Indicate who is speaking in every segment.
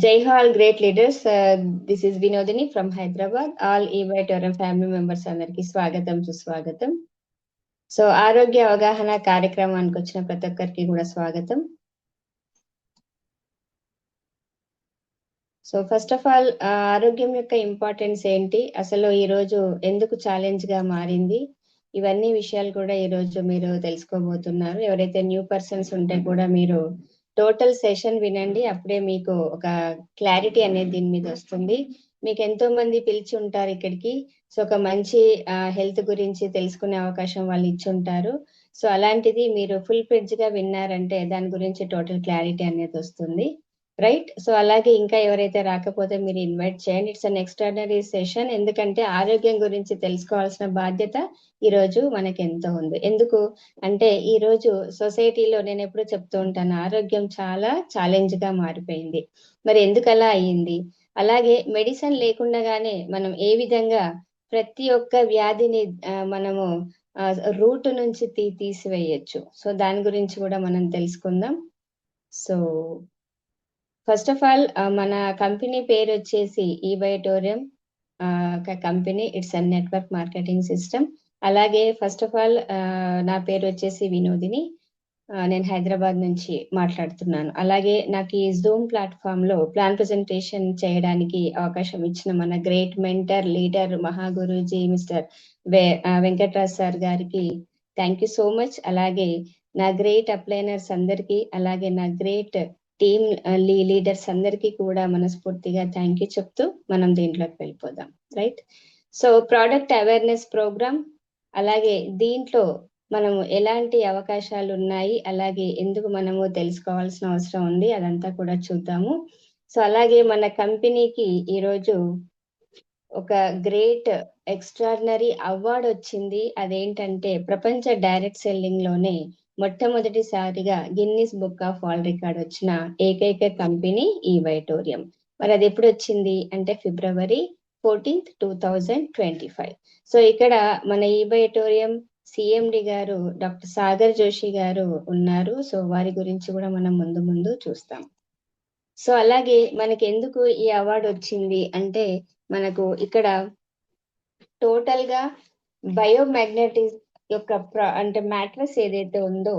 Speaker 1: Jai Ho, all great leaders. This is Vinodini from Hyderabad. All EY Tourism family members అందరికి స్వాగతం సుస్వాగతం. So ఆరోగ్య అవగాహన కార్యక్రమానికి వచ్చిన ప్రతి ఒక్కరికి కూడా స్వాగతం. సో ఫస్ట్ ఆఫ్ ఆల్ ఆరోగ్యం యొక్క ఇంపార్టెన్స్ ఏంటి, అసలు ఈ రోజు ఎందుకు ఛాలెంజ్ గా మారింది, ఇవన్నీ విషయాలు కూడా ఈ రోజు మీరు తెలుసుకోబోతున్నారు. ఎవరైతే న్యూ పర్సన్స్ ఉంటే కూడా మీరు టోటల్ సెషన్ వినండి, అప్పుడే మీకు ఒక క్లారిటీ అనేది దీని మీద వస్తుంది. మీకు ఎంతో మంది పిలిచి ఉంటారు ఇక్కడికి, సో ఒక మంచి హెల్త్ గురించి తెలుసుకునే అవకాశం వాళ్ళు ఇచ్చి ఉంటారు. సో అలాంటిది మీరు ఫుల్ ఫ్లెడ్జ్ గా విన్నారంటే దాని గురించి టోటల్ క్లారిటీ అనేది వస్తుంది, రైట్? సో అలాగే ఇంకా ఎవరైతే రాకపోతే మీరు ఇన్వైట్ చేయండి. ఇట్స్ అన్ ఎక్స్ట్రాడినరీ సెషన్, ఎందుకంటే ఆరోగ్యం గురించి తెలుసుకోవాల్సిన బాధ్యత ఈ రోజు మనకి ఎంతో ఉంది. ఎందుకు అంటే ఈ రోజు సొసైటీలో నేను ఎప్పుడు చెప్తూ ఉంటాను, ఆరోగ్యం చాలా ఛాలెంజ్ గా మారిపోయింది. మరి ఎందుకు అలా అయ్యింది? అలాగే మెడిసిన్ లేకుండానే మనం ఏ విధంగా ప్రతి ఒక్క వ్యాధిని మనము రూట్ నుంచి తీసివేయచ్చు, సో దాని గురించి కూడా మనం తెలుసుకుందాం. సో ఫస్ట్ ఆఫ్ ఆల్ మన కంపెనీ పేరు వచ్చేసి ఈబయోటోరియం company. It's a network marketing system. అలాగే ఫస్ట్ ఆఫ్ ఆల్ నా పేరు వచ్చేసి వినోదిని, నేను హైదరాబాద్ నుంచి మాట్లాడుతున్నాను. అలాగే నాకు ఈ జూమ్ ప్లాట్ఫామ్ లో ప్లాన్ ప్రెజెంటేషన్ చేయడానికి అవకాశం ఇచ్చిన మన great mentor leader Mahaguruji mister Venkatraj sir గారికి థ్యాంక్ యూ సో మచ్. అలాగే నా గ్రేట్ అప్లైనర్స్ అందరికీ, అలాగే నా గ్రేట్ టీమ్ లీడర్స్ అందరికీ కూడా మనస్ఫూర్తిగా థ్యాంక్ యూ చెప్తూ మనం దీంట్లోకి వెళ్ళిపోదాం, right? So product awareness program, అలాగే దీంట్లో మనము ఎలాంటి అవకాశాలు ఉన్నాయి, అలాగే ఎందుకు మనము తెలుసుకోవాల్సిన అవసరం ఉంది, అదంతా కూడా చూద్దాము. సో అలాగే మన కంపెనీకి ఈరోజు ఒక గ్రేట్ ఎక్స్ట్రాడినరీ అవార్డు వచ్చింది. అదేంటంటే ప్రపంచ డైరెక్ట్ సెల్లింగ్ లోనే మొట్టమొదటిసారిగా Guinness book of world record వచ్చిన ఏకైక కంపెనీ ఈబయోటోరియం. మరి అది ఎప్పుడు వచ్చింది అంటే February 14th, 2025. సో ఇక్కడ మన ఈబయోటోరియం సిఎండి గారు డాక్టర్ సాగర్ జోషి గారు ఉన్నారు. సో వారి గురించి కూడా మనం ముందు చూస్తాం. సో అలాగే మనకి ఎందుకు ఈ అవార్డు వచ్చింది అంటే మనకు ఇక్కడ టోటల్ గా బయోమాగ్నెటిక్ యొక్క అంటే మ్యాట్రస్ ఏదైతే ఉందో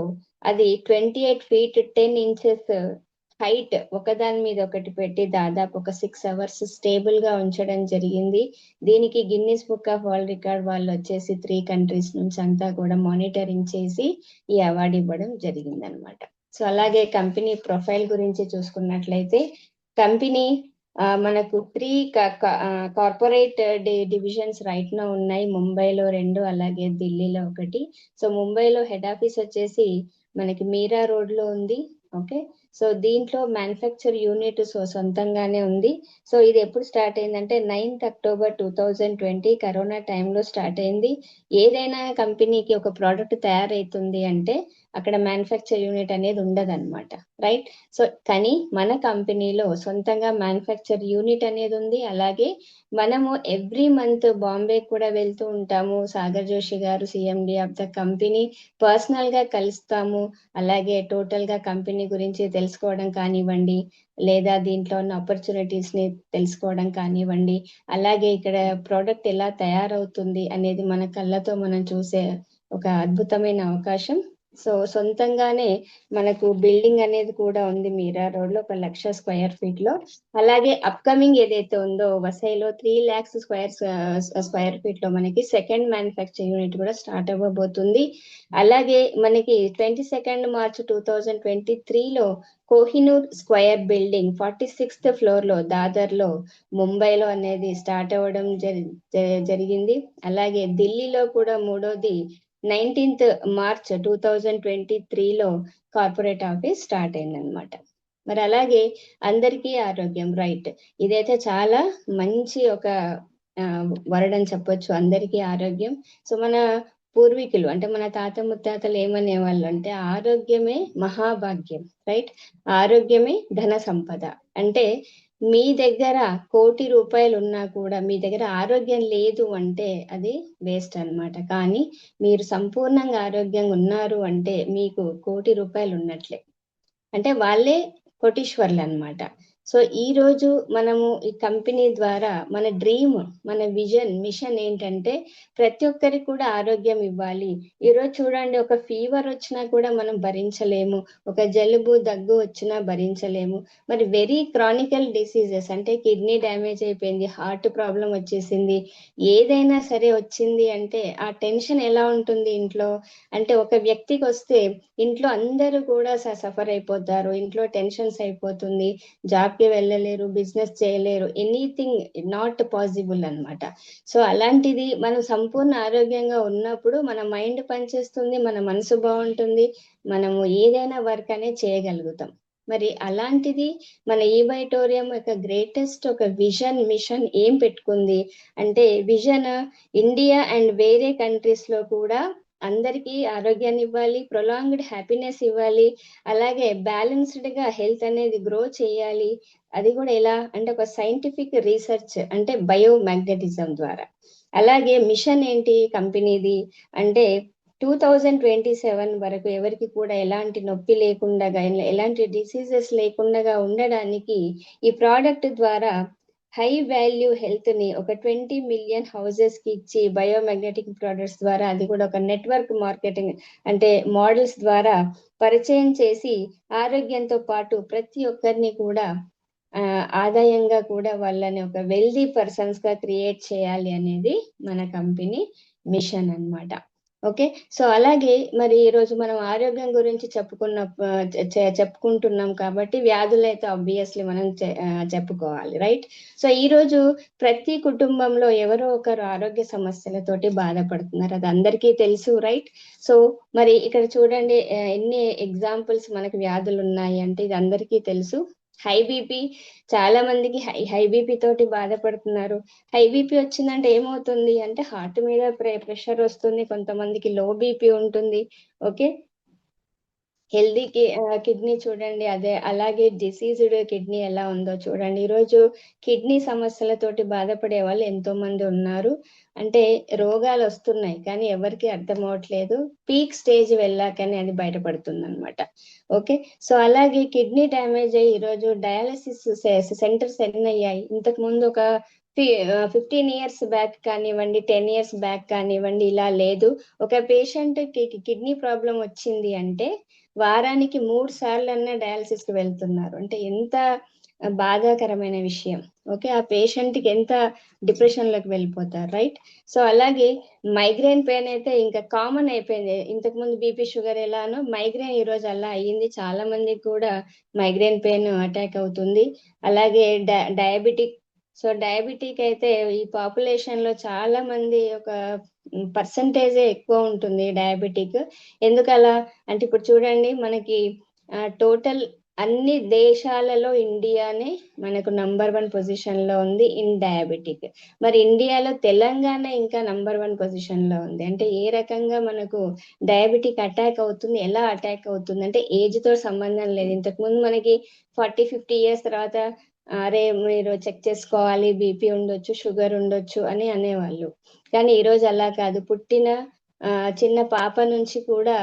Speaker 1: అది 28 feet 10 inches హైట్ ఒకదాని మీద ఒకటి పెట్టి దాదాపు ఒక 6 hours స్టేబుల్ గా ఉంచడం జరిగింది. దీనికి Guinness book of world record వాళ్ళు వచ్చేసి 3 countries నుంచి అంతా కూడా మానిటరింగ్ చేసి ఈ అవార్డు ఇవ్వడం జరిగింది అనమాట. సో అలాగే కంపెనీ ప్రొఫైల్ గురించి చూసుకున్నట్లయితే కంపెనీ మనకు 3 కార్పొరేట్ డివిజన్స్ రైట్ నా ఉన్నాయి. ముంబైలో 2, అలాగే ఢిల్లీలో 1. సో ముంబైలో హెడ్ ఆఫీస్ వచ్చేసి మనకి మీరా రోడ్ లో ఉంది. ఓకే, సో దీంట్లో మ్యానుఫ్యాక్చర్ యూనిట్ సొంతంగానే ఉంది. సో ఇది ఎప్పుడు స్టార్ట్ అయిందంటే 9th October 2020 కరోనా టైంలో స్టార్ట్ అయింది. ఏదైనా కంపెనీకి ఒక ప్రోడక్ట్ తయారైతుంది అంటే అక్కడ మ్యానుఫ్యాక్చర్ యూనిట్ అనేది ఉండదన్నమాట, రైట్? సో కానీ మన కంపెనీలో సొంతంగా మ్యానుఫ్యాక్చర్ యూనిట్ అనేది ఉంది. అలాగే మనము ఎవ్రీ మంత్ బాంబే కూడా వెళ్తూ ఉంటాము. సాగర్ జోషి గారు CMD of the company personal గా కలుస్తాము. అలాగే టోటల్ గా కంపెనీ గురించి తెలుసుకోవడం కానివ్వండి, లేదా దీంట్లో ఉన్న ఆపర్చునిటీస్ ని తెలుసుకోవడం కానివ్వండి, అలాగే ఇక్కడ ప్రోడక్ట్ ఎలా తయారవుతుంది అనేది మన కళ్ళతో మనం చూసే ఒక అద్భుతమైన అవకాశం. సో సొంతంగానే మనకు బిల్డింగ్ అనేది కూడా ఉంది మీరా రోడ్ లో 1,00,000 square feet లో. అలాగే అప్కమింగ్ ఏదైతే ఉందో వసైలో 3 lakhs square feet లో మనకి సెకండ్ మ్యానుఫ్యాక్చర్ యూనిట్ కూడా స్టార్ట్ అవ్వబోతుంది. అలాగే మనకి 22nd March 2023లో Kohinoor square building 46th floor లో దాదర్ లో ముంబైలో అనేది స్టార్ట్ అవ్వడం జరిగింది. అలాగే ఢిల్లీలో కూడా మూడోది 19th March 2023లో కార్పొరేట్ ఆఫీస్ స్టార్ట్ అయిందనమాట. మరి అలాగే అందరికీ ఆరోగ్యం, రైట్? ఇదైతే చాలా మంచి ఒక వర్డ్ అని చెప్పొచ్చు, అందరికీ ఆరోగ్యం. సో మన పూర్వీకులు అంటే మన తాత ముత్తాతలు ఏమనేవాళ్ళు అంటే ఆరోగ్యమే మహాభాగ్యం, రైట్? ఆరోగ్యమే ధన సంపద. అంటే మీ దగ్గర 1,00,00,000 రూపాయలు ఉన్నా కూడా మీ దగ్గర ఆరోగ్యం లేదు అంటే అది వేస్ట్ అన్నమాట. కానీ మీరు సంపూర్ణంగా ఆరోగ్యంగా ఉన్నారు అంటే మీకు 1,00,00,000 రూపాయలు ఉన్నట్లే, అంటే వాళ్ళే కోటీశ్వర్లు అన్నమాట. సో ఈ రోజు మనము ఈ కంపెనీ ద్వారా మన డ్రీమ్, మన విజన్, మిషన్ ఏంటంటే ప్రతి ఒక్కరికి కూడా ఆరోగ్యం ఇవ్వాలి. ఈరోజు చూడండి, ఒక ఫీవర్ వచ్చినా కూడా మనం భరించలేము, ఒక జలుబు దగ్గు వచ్చినా భరించలేము. మరి వెరీ క్రానికల్ డిసీజెస్ అంటే కిడ్నీ డ్యామేజ్ అయిపోయింది, హార్ట్ ప్రాబ్లం వచ్చేసింది, ఏదైనా సరే వచ్చింది అంటే ఆ టెన్షన్ ఎలా ఉంటుంది ఇంట్లో. అంటే ఒక వ్యక్తికి వస్తే ఇంట్లో అందరూ కూడా సఫర్ అయిపోతారు, ఇంట్లో టెన్షన్స్ అయిపోతుంది, జాబ్ కి వెళ్ళలేరు, బిజినెస్ చేయలేరు, ఎనీథింగ్ నాట్ పాసిబుల్ అన్నమాట. సో అలాంటిది మనం సంపూర్ణ ఆరోగ్యంగా ఉన్నప్పుడు మన మైండ్ పనిచేస్తుంది, మన మనసు బాగుంటుంది, మనము ఏదైనా వర్క్ అనేది చేయగలుగుతాం. మరి అలాంటిది మన ఈ వైటోరియం యొక్క గ్రేటెస్ట్ ఒక విజన్, మిషన్ ఏం పెట్టుకుంది అంటే విజన్ ఇండియా అండ్ వేరే కంట్రీస్ లో కూడా అందరికీ ఆరోగ్యాన్ని ఇవ్వాలి, ప్రొలాంగ్డ్ హ్యాపీనెస్ ఇవ్వాలి, అలాగే బ్యాలెన్స్డ్ గా హెల్త్ అనేది గ్రో చేయాలి. అది కూడా ఎలా అంటే ఒక సైంటిఫిక్ రీసెర్చ్ అంటే బయోమాగ్నెటిజం ద్వారా. అలాగే మిషన్ ఏంటి కంపెనీది అంటే 2027 వరకు ఎవరికి కూడా ఎలాంటి నొప్పి లేకుండా, ఎలాంటి డిసీజెస్ లేకుండా ఉండడానికి ఈ ప్రోడక్ట్ ద్వారా హై వాల్యూ హెల్త్ ని ఒక 20 మిలియన్ హౌసెస్ కి ఇచ్చి బయోమాగ్నెటిక్ ప్రొడక్ట్స్ ద్వారా, అది కూడా ఒక నెట్వర్క్ మార్కెటింగ్ అంటే మోడల్స్ ద్వారా పరిచయం చేసి ఆరోగ్యంతో పాటు ప్రతి ఒక్కరిని కూడా ఆదాయంగా కూడా వాళ్ళని ఒక వెల్దీ పర్సన్స్ గా క్రియేట్ చేయాలి అనేది మన కంపెనీ మిషన్ అన్నమాట. ఓకే, సో అలాగే మరి ఈ రోజు మనం ఆరోగ్యం గురించి చెప్పుకుంటున్నాం కాబట్టి వ్యాధులు అయితే ఆబ్వియస్లీ మనం చెప్పుకోవాలి, రైట్? సో ఈ రోజు ప్రతి కుటుంబంలో ఎవరో ఒకరు ఆరోగ్య సమస్యలతోటి బాధపడుతున్నారు, అది అందరికీ తెలుసు, రైట్? సో మరి ఇక్కడ చూడండి ఎన్ని ఎగ్జాంపుల్స్ మనకు వ్యాధులు ఉన్నాయి అంటే ఇది అందరికీ తెలుసు. హై బీపీ, చాలా మందికి హై బీపీ తోటి బాధపడుతున్నారు. హై బీపీ వచ్చిందంటే ఏమవుతుంది అంటే హార్ట్ మీద ప్రెషర్ వస్తుంది, కొంతమందికి లో బీపీ ఉంటుంది. ఓకే, హెల్దీ కిడ్నీ చూడండి, అదే అలాగే డిసీజ్డ్ కిడ్నీ ఎలా ఉందో చూడండి. ఈరోజు కిడ్నీ సమస్యలతోటి బాధపడే వాళ్ళు ఎంతో మంది ఉన్నారు. అంటే రోగాలు వస్తున్నాయి కానీ ఎవరికి అర్థం అవట్లేదు, పీక్ స్టేజ్ వెళ్ళాకనే అది బయటపడుతుంది అనమాట. ఓకే, సో అలాగే కిడ్నీ డ్యామేజ్ అయ్యి ఈరోజు డయాలసిస్ సెంటర్స్ ఎన్ని అయ్యాయి. ఇంతకు ముందు ఒక 15 ఇయర్స్ బ్యాక్ కానివ్వండి, 10 ఇయర్స్ బ్యాక్ కానివ్వండి, ఇలా లేదు. ఒక పేషెంట్ కి కిడ్నీ ప్రాబ్లం వచ్చింది అంటే వారానికి 3 సార్లన్నా డయాలసిస్ కి వెళ్తున్నారు. అంటే ఎంత బాధాకరమైన విషయం. ఓకే, ఆ పేషెంట్ కి ఎంత డిప్రెషన్ లోకి వెళ్ళిపోతారు, రైట్? సో అలాగే మైగ్రేన్ పెయిన్ అయితే ఇంకా కామన్ అయిపోయింది. ఇంతకు ముందు బీపీ షుగర్ ఎలానో మైగ్రేన్ ఈ రోజు అలా అయ్యింది. చాలా మందికి కూడా మైగ్రేన్ పెయిన్ అటాక్ అవుతుంది. అలాగే డయాబెటిక్. సో డయాబెటిక్ అయితే ఈ పాపులేషన్ లో చాలా మంది ఒక పర్సంటేజే ఎక్కువ ఉంటుంది డయాబెటిక్. ఎందుకలా అంటే ఇప్పుడు చూడండి మనకి టోటల్ అన్ని దేశాలలో ఇండియానే మనకు #1 పొజిషన్ లో ఉంది ఇన్ డయాబెటిక్. మరి ఇండియాలో తెలంగాణ ఇంకా #1 పొజిషన్ లో ఉంది. అంటే ఏ రకంగా మనకు డయాబెటిక్ అటాక్ అవుతుంది, ఎలా అటాక్ అవుతుంది అంటే ఏజ్ తో సంబంధం లేదు. ఇంతకు ముందు మనకి 40-50 ఇయర్స్ తర్వాత అరే మీరు చెక్ చేసుకోవాలి, బీపీ ఉండొచ్చు, షుగర్ ఉండొచ్చు అని అనేవాళ్ళు. కానీ ఈ రోజు అలా కాదు, పుట్టిన చిన్న పాప నుంచి కూడా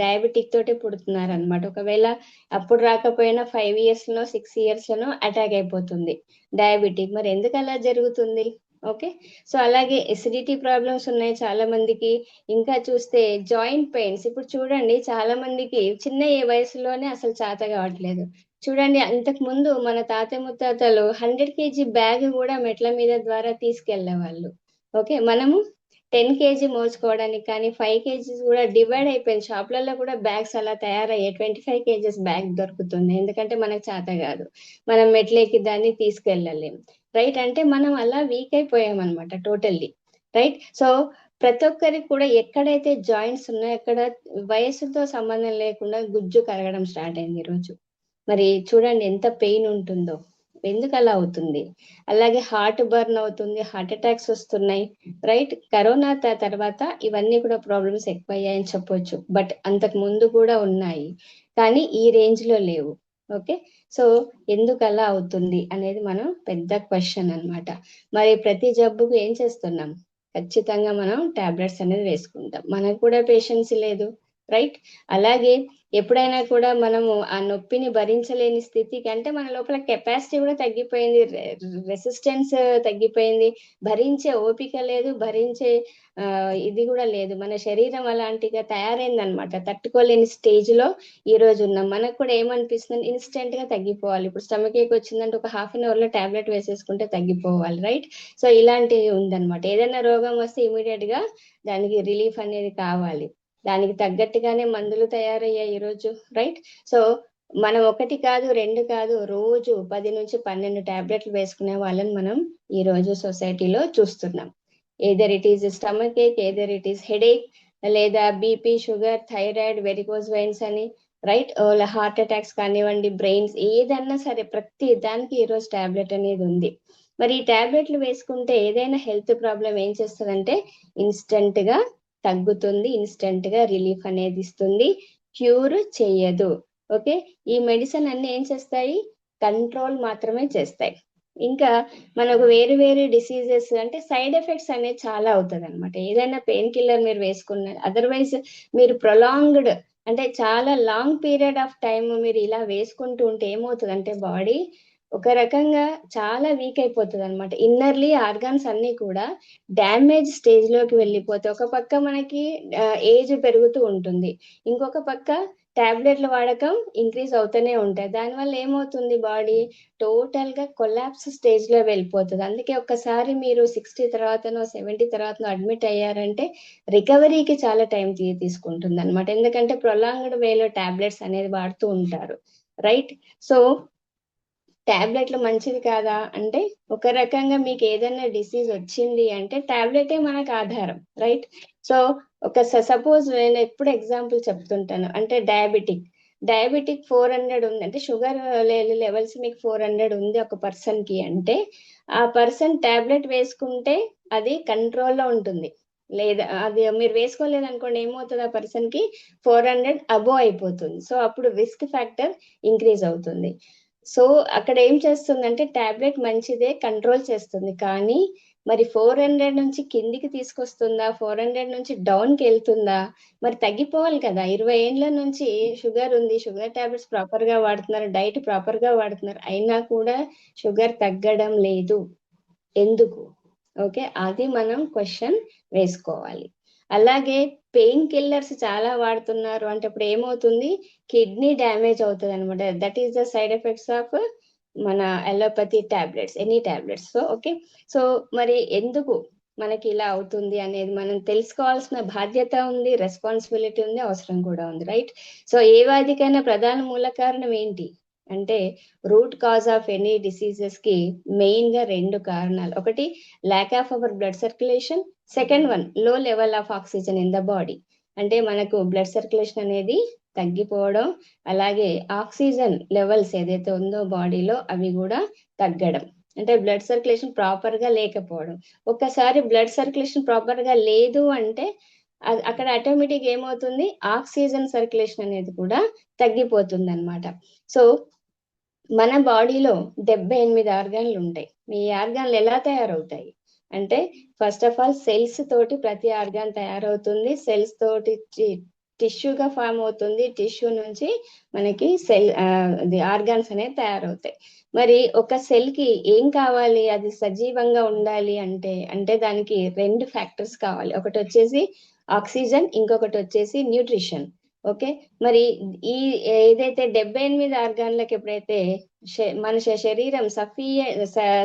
Speaker 1: డయాబెటిక్ తోటే పుడుతున్నారు అనమాట. ఒకవేళ అప్పుడు రాకపోయినా 5 ఇయర్స్ లో 6 ఇయర్స్ లోనో అటాక్ అయిపోతుంది డయాబెటిక్. మరి ఎందుకు అలా జరుగుతుంది? ఓకే, సో అలాగే ఎసిడిటీ ప్రాబ్లమ్స్ ఉన్నాయి చాలా మందికి. ఇంకా చూస్తే జాయింట్ పెయిన్స్. ఇప్పుడు చూడండి చాలా మందికి చిన్న వయసులోనే అసలు చేత కావట్లేదు. చూడండి అంతకు ముందు మన తాత ముత్తాతలు 100 kg బ్యాగ్ కూడా మెట్ల మీద ద్వారా తీసుకెళ్లే వాళ్ళు. ఓకే, మనము 10 kg మోసుకోవడానికి కానీ 5 kg కూడా డివైడ్ అయిపోయింది. షాప్లలో కూడా బ్యాగ్స్ అలా తయారయ్యాయి. 25 kgs బ్యాగ్ దొరుకుతుంది, ఎందుకంటే మనకు చేత కాదు, మనం మెట్లెక్కి దాన్ని తీసుకెళ్ళలేం, రైట్? అంటే మనం అలా వీక్ అయిపోయాం అనమాట టోటల్లీ, రైట్? సో ప్రతి ఒక్కరికి కూడా ఎక్కడైతే జాయింట్స్ ఉన్నాయో అక్కడ వయసుతో సంబంధం లేకుండా గుజ్జు కరగడం స్టార్ట్ అయింది ఈరోజు. మరి చూడండి ఎంత పెయిన్ ఉంటుందో, ఎందుకు అలా అవుతుంది? అలాగే హార్ట్ బర్న్ అవుతుంది, హార్ట్ అటాక్స్ వస్తున్నాయి, రైట్? కరోనా తర్వాత ఇవన్నీ కూడా ప్రాబ్లమ్స్ ఎక్కువయ్యాయని చెప్పొచ్చు. బట్ అంతకు ముందు కూడా ఉన్నాయి కానీ ఈ రేంజ్ లో లేవు. ఓకే, సో ఎందుకు అలా అవుతుంది అనేది మనం పెద్ద క్వశ్చన్ అన్నమాట. మరి ప్రతి జబ్బుకు ఏం చేస్తున్నాం? ఖచ్చితంగా మనం టాబ్లెట్స్ అనేది వేసుకుంటాం. మనకు కూడా పేషెన్స్ లేదు, రైట్. అలాగే ఎప్పుడైనా కూడా మనము ఆ నొప్పిని భరించలేని స్థితికి, అంటే మన లోపల కెపాసిటీ కూడా తగ్గిపోయింది, రెసిస్టెన్స్ తగ్గిపోయింది, భరించే ఓపిక లేదు, భరించే ఇది కూడా లేదు, మన శరీరం అలాంటిగా తయారైందనమాట, తట్టుకోలేని స్టేజ్ లో ఈ రోజు ఉన్నాం. మనకు కూడా ఏమనిపిస్తుంది, ఇన్స్టెంట్ గా తగ్గిపోవాలి, ఇప్పుడు స్టమక్ ఏక్ వచ్చిందంటే ఒక హాఫ్ అన్ అవర్ లో టాబ్లెట్ వేసేసుకుంటే తగ్గిపోవాలి, రైట్. సో ఇలాంటివి ఉందన్నమాట. ఏదైనా రోగం వస్తే ఇమీడియట్ గా దానికి రిలీఫ్ అనేది కావాలి, దానికి తగ్గట్టుగానే మందులు తయారయ్యాయి ఈరోజు, రైట్. సో మనం ఒకటి కాదు, రెండు కాదు, రోజు 10 నుంచి 12 టాబ్లెట్లు వేసుకునే వాళ్ళని మనం ఈ రోజు సొసైటీలో చూస్తున్నాం. Either it is stomach ache, either it is headache, లేదా BP, sugar, thyroid, varicose veins అని, రైట్, హార్ట్ అటాక్స్ కానివ్వండి, బ్రెయిన్స్, ఏదన్నా సరే ప్రతి దానికి ఈరోజు టాబ్లెట్ అనేది ఉంది. మరి ఈ టాబ్లెట్లు వేసుకుంటే ఏదైనా హెల్త్ ప్రాబ్లం ఏం చేస్తుందంటే ఇన్స్టెంట్ గా తగ్గుతుంది, ఇన్స్టెంట్ గా రిలీఫ్ అనేది ఇస్తుంది, క్యూర్ చేయదు. ఓకే, ఈ మెడిసిన్ అన్ని ఏం చేస్తాయి, కంట్రోల్ మాత్రమే చేస్తాయి. ఇంకా మనకు వేరు వేరు డిసీజెస్ అంటే సైడ్ ఎఫెక్ట్స్ అనేది చాలా అవుతుంది అనమాట. ఏదైనా పెయిన్ కిల్లర్ మీరు వేసుకున్న, అదర్వైజ్ మీరు ప్రొలాంగ్డ్ అంటే చాలా లాంగ్ పీరియడ్ ఆఫ్ టైం మీరు ఇలా వేసుకుంటూ ఉంటే ఏమవుతుంది అంటే బాడీ ఒక రకంగా చాలా వీక్ అయిపోతుంది అనమాట. ఇన్నర్లీ ఆర్గాన్స్ అన్ని కూడా డ్యామేజ్ స్టేజ్ లోకి వెళ్ళిపోతే, ఒక పక్క మనకి ఏజ్ పెరుగుతూ ఉంటుంది, ఇంకొక పక్క టాబ్లెట్ల వాడకం ఇంక్రీజ్ అవుతూనే ఉంటాయి. దానివల్ల ఏమవుతుంది, బాడీ టోటల్ గా కొలాప్స్ స్టేజ్ లో వెళ్ళిపోతుంది. అందుకే ఒక్కసారి మీరు 60 తర్వాతనో 70 తర్వాతనో అడ్మిట్ అయ్యారంటే రికవరీకి చాలా టైం తీసుకుంటుంది అనమాట. ఎందుకంటే ప్రొలాంగ్డ్ వేలో టాబ్లెట్స్ అనేది వాడుతూ ఉంటారు, రైట్. సో టాబ్లెట్లు మంచిది కాదా అంటే, ఒక రకంగా మీకు ఏదైనా డిసీజ్ వచ్చింది అంటే టాబ్లెటే మనకు ఆధారం, రైట్. సో ఒక సపోజ్ నేను ఎప్పుడు ఎగ్జాంపుల్ చెప్తుంటాను, అంటే డయాబెటిక్ 400 ఉంది అంటే, షుగర్ లెవెల్స్ మీకు 400 ఉంది ఒక పర్సన్ కి అంటే, ఆ పర్సన్ టాబ్లెట్ వేసుకుంటే అది కంట్రోల్లో ఉంటుంది. లేదా అది మీరు వేసుకోలేదు అనుకోండి, ఏమవుతుంది, ఆ పర్సన్ కి 400 అబోవ్ అయిపోతుంది. సో అప్పుడు రిస్క్ ఫ్యాక్టర్ ఇంక్రీజ్ అవుతుంది. సో అక్కడ ఏం చేస్తుందంటే టాబ్లెట్ మంచిదే, కంట్రోల్ చేస్తుంది, కానీ మరి 400 నుంచి కిందికి తీసుకొస్తుందా, 400 నుంచి డౌన్ కి వెళ్తుందా, మరి తగ్గిపోవాలి కదా. 20 ఏండ్ల నుంచి షుగర్ ఉంది, షుగర్ టాబ్లెట్స్ ప్రాపర్ గా వాడుతున్నారు, డైట్ ప్రాపర్ గా వాడుతున్నారు, అయినా కూడా షుగర్ తగ్గడం లేదు, ఎందుకు? ఓకే, అది మనం క్వశ్చన్ వేసుకోవాలి. అలాగే పెయిన్ కిల్లర్స్ చాలా వాడుతున్నారు అంటే అప్పుడు ఏమవుతుంది, కిడ్నీ డ్యామేజ్ అవుతుంది అనమాట. That is the side effects of మన allopathy tablets, any tablets. So okay, so మరి ఎందుకు మనకి ఇలా అవుతుంది అనేది మనం తెలుసుకోవాల్సిన బాధ్యత ఉంది, రెస్పాన్సిబిలిటీ ఉంది, అవసరం కూడా ఉంది, రైట్. సో ఏ వ్యాధికైనా ప్రధాన మూల కారణం ఏంటి అంటే, root cause of any diseases కి మెయిన్ గా 2 కారణాలు. ఒకటి lack of our blood circulation, second one లో level of oxygen in the body. అంటే మనకు బ్లడ్ సర్క్యులేషన్ అనేది తగ్గిపోవడం, అలాగే ఆక్సిజన్ లెవెల్స్ ఏదైతే ఉందో బాడీలో అవి కూడా తగ్గడం, అంటే బ్లడ్ సర్క్యులేషన్ ప్రాపర్ గా లేకపోవడం. ఒక్కసారి బ్లడ్ సర్క్యులేషన్ ప్రాపర్ గా లేదు అంటే అక్కడ ఆటోమేటిక్ ఏమవుతుంది, ఆక్సిజన్ సర్క్యులేషన్ అనేది కూడా తగ్గిపోతుంది అనమాట. సో మన బాడీలో 78 ఆర్గాన్లు ఉంటాయి. మీ ఆర్గాన్లు ఎలా తయారవుతాయి అంటే, ఫస్ట్ ఆఫ్ ఆల్ సెల్స్ తోటి ప్రతి ఆర్గాన్ తయారవుతుంది, సెల్స్ తోటి టిష్యూగా ఫామ్ అవుతుంది, టిష్యూ నుంచి మనకి ఆర్గాన్స్ అనేవి తయారవుతాయి. మరి ఒక సెల్ కి ఏం కావాలి, అది సజీవంగా ఉండాలి అంటే అంటే దానికి 2 ఫ్యాక్టర్స్ కావాలి. ఒకటి వచ్చేసి ఆక్సిజన్, ఇంకొకటి వచ్చేసి న్యూట్రిషన్. ఓకే, మరి ఈ ఏదైతే 78 ఆర్గాన్లకు ఎప్పుడైతే మన శరీరం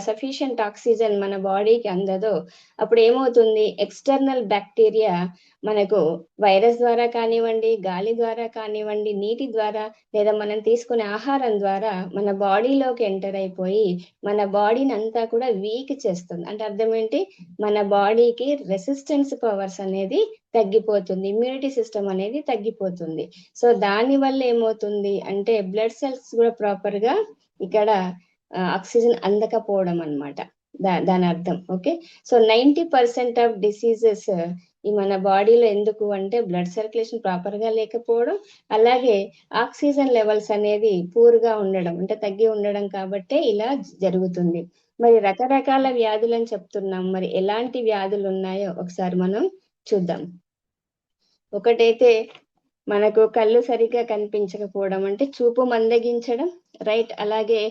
Speaker 1: సఫిషియంట్ ఆక్సిజన్ మన బాడీకి అందదో, అప్పుడు ఏమవుతుంది, ఎక్స్టర్నల్ బ్యాక్టీరియా మనకు వైరస్ ద్వారా కానివ్వండి, గాలి ద్వారా కానివ్వండి, నీటి ద్వారా, లేదా మనం తీసుకునే ఆహారం ద్వారా మన బాడీలోకి ఎంటర్ అయిపోయి మన బాడీని అంతా కూడా వీక్ చేస్తుంది. అంటే అర్థం ఏంటి, మన బాడీకి రెసిస్టెన్స్ పవర్స్ అనేది తగ్గిపోతుంది, ఇమ్యూనిటీ సిస్టమ్ అనేది తగ్గిపోతుంది. సో దాని వల్ల ఏమవుతుంది అంటే బ్లడ్ సెల్స్ కూడా ప్రాపర్ గా ఇక్కడ ఆక్సిజన్ అందకపోవడం అనమాట, దాని అర్థం. ఓకే, సో 90% ఆఫ్ డిసీజెస్ ఈ మన బాడీలో ఎందుకు అంటే బ్లడ్ సర్క్యులేషన్ ప్రాపర్ గా లేకపోవడం, అలాగే ఆక్సిజన్ లెవెల్స్ అనేది పూర్గా ఉండడం, అంటే తగ్గి ఉండడం, కాబట్టే ఇలా జరుగుతుంది. మరి రకరకాల వ్యాధులని చెప్తున్నాం, మరి ఎలాంటి వ్యాధులు ఉన్నాయో ఒకసారి మనం చూద్దాం. ఒకటైతే మనకు కళ్ళు సరిగ్గా కనిపించకపోవడం అంటే చూపు మందగించడం, రైట్. అలాగే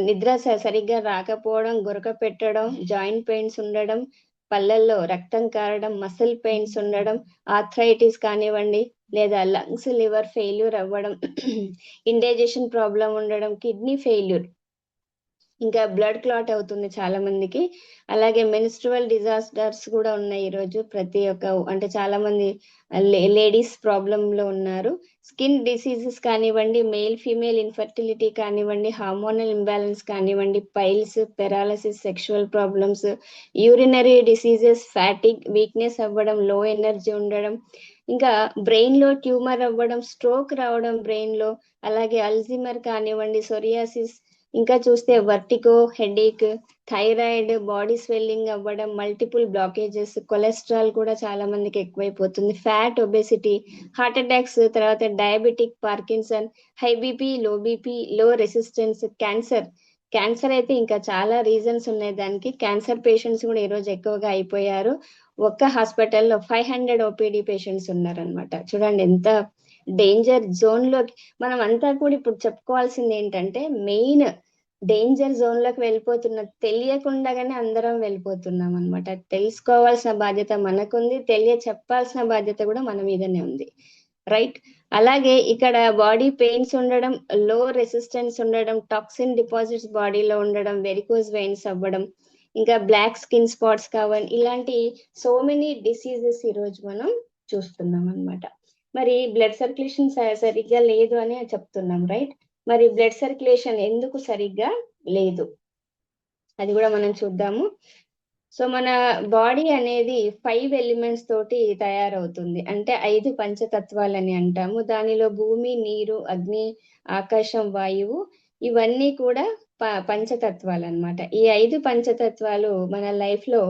Speaker 1: నిద్ర సరిగ్గా రాకపోవడం, గురక పెట్టడం, జాయింట్ పెయిన్స్ ఉండడం, పళ్ళల్లో రక్తం కారడం, మసిల్ పెయిన్స్ ఉండడం, ఆర్థరైటిస్ కానివ్వండి, లేదా లంగ్స్ లివర్ ఫెయిల్యూర్ అవ్వడం, ఇండైజెషన్ ప్రాబ్లం ఉండడం, కిడ్నీ ఫెయిల్యూర్, ఇంకా బ్లడ్ క్లాట్ అవుతుంది చాలా మందికి. అలాగే మెన్స్ట్రువల్ డిజాస్టర్స్ కూడా ఉన్నాయి ఈరోజు. ప్రతి ఒక్క అంటే చాలా మంది లేడీస్ ప్రాబ్లమ్ లో ఉన్నారు. స్కిన్ డిసీజెస్ కానివ్వండి, మేల్ ఫీమేల్ ఇన్ఫర్టిలిటీ కానివ్వండి, హార్మోనల్ ఇంబ్యాలెన్స్ కానివ్వండి, piles, paralysis, sexual problems, urinary diseases, fatigue, weakness అవ్వడం, లో ఎనర్జీ ఉండడం, ఇంకా బ్రెయిన్ లో ట్యూమర్ అవ్వడం, స్ట్రోక్ రావడం బ్రెయిన్ లో, అలాగే అల్జిమర్ కానివ్వండి, సొరియాసిస్, ఇంకా చూస్తే vertigo, headache, thyroid, body swelling అవ్వడం, మల్టిపుల్ బ్లాకేజెస్, కొలెస్ట్రాల్ కూడా చాలా మందికి ఎక్కువైపోతుంది, ఫ్యాట్, ఒబెసిటీ, హార్ట్ అటాక్స్, తర్వాత diabetic, Parkinson, high BP, low BP, లో రెసిస్టెన్స్, క్యాన్సర్. క్యాన్సర్ అయితే ఇంకా చాలా రీజన్స్ ఉన్నాయి దానికి. క్యాన్సర్ పేషెంట్స్ కూడా ఈరోజు ఎక్కువగా అయిపోయారు. ఒక్క హాస్పిటల్లో 500 ఓపీడీ పేషెంట్స్ ఉన్నారనమాట. చూడండి ఎంత డేంజర్ జోన్ లో మనం అంతా కూడా ఇప్పుడు చెప్పుకోవాల్సింది ఏంటంటే, మెయిన్ డేంజర్ జోన్ లోకి వెళ్ళిపోతున్న తెలియకుండానే అందరం వెళ్ళిపోతున్నాం అనమాట. తెలుసుకోవాల్సిన బాధ్యత మనకుంది, చెప్పాల్సిన బాధ్యత కూడా మన మీదనే ఉంది, రైట్. అలాగే ఇక్కడ బాడీ పెయిన్స్ ఉండడం, లో రెసిస్టెన్స్ ఉండడం, టాక్సిన్ డిపాజిట్స్ బాడీలో ఉండడం, వెరికోజ్ వెయిన్స్ అవ్వడం, ఇంకా బ్లాక్ స్కిన్ స్పాట్స్ కావాలి, ఇలాంటి సో మెనీ డిసీజెస్ ఈ రోజు మనం చూస్తున్నాం అన్నమాట. మరి బ్లడ్ సర్క్యులేషన్ సరిగ్గా లేదు అని చెప్తున్నాం, రైట్. మరి బ్లడ్ సర్క్యులేషన్ ఎందుకు సరిగ్గా లేదు అది కూడా మనం చూద్దాము. సో మన బాడీ అనేది 5 ఎలిమెంట్స్ తోటి తయారవుతుంది, అంటే 5 పంచతత్వాలని అంటాము. దానిలో భూమి, నీరు, అగ్ని, ఆకాశం, వాయువు, ఇవన్నీ కూడా పంచతత్వాలు అన్నమాట. ఈ 5 పంచతత్వాలు మన లైఫ్ లో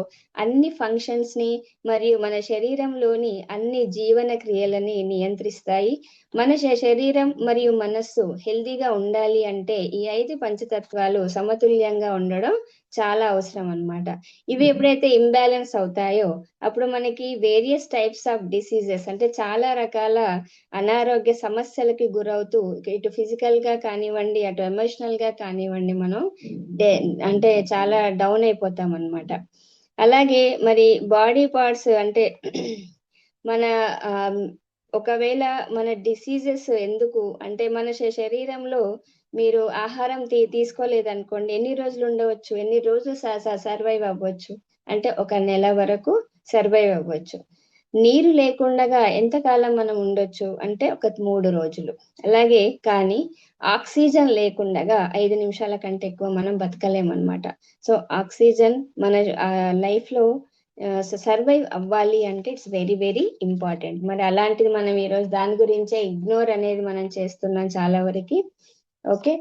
Speaker 1: అన్ని ఫంక్షన్స్ ని మరియు మన శరీరంలోని అన్ని జీవన క్రియలని నియంత్రిస్తాయి. మన శరీరం మరియు మనస్సు హెల్దీగా ఉండాలి అంటే ఈ 5 పంచతత్వాలు సమతుల్యంగా ఉండడం చాలా అవసరం అన్నమాట. ఇవి ఎప్పుడైతే ఇంబ్యాలెన్స్ అవుతాయో అప్పుడు మనకి వేరియస్ టైప్స్ ఆఫ్ డిసీజెస్, అంటే చాలా రకాల అనారోగ్య సమస్యలకి గురవుతూ ఇటు ఫిజికల్ గా కానివ్వండి, అటు ఎమోషనల్ గా కానివ్వండి, మనం అంటే చాలా డౌన్ అయిపోతాం అన్నమాట. అలాగే మరి బాడీ పార్ట్స్ అంటే మన ఒకవేళ మన డిసీజెస్ ఎందుకు అంటే మన శరీరంలో మీరు ఆహారం తీసుకోలేదనుకోండి, ఎన్ని రోజులు ఉండవచ్చు, ఎన్ని రోజులు సర్వైవ్ అవ్వచ్చు అంటే 1 నెల వరకు సర్వైవ్ అవ్వచ్చు. నీరు లేకుండా ఎంతకాలం మనం ఉండొచ్చు అంటే 3 రోజులు. అలాగే కానీ ఆక్సిజన్ లేకుండా 5 నిమిషాల కంటే ఎక్కువ మనం బతకలేమన్నమాట. సో ఆక్సిజన్ మన లైఫ్ లో సర్వైవ్ అవ్వాలి అంటే ఇట్స్ వెరీ వెరీ ఇంపార్టెంట్. మరి అలాంటిది మనం ఈరోజు దాని గురించే ఇగ్నోర్ అనేది మనం చేస్తున్నాం చాలా వరకు. ఓకే,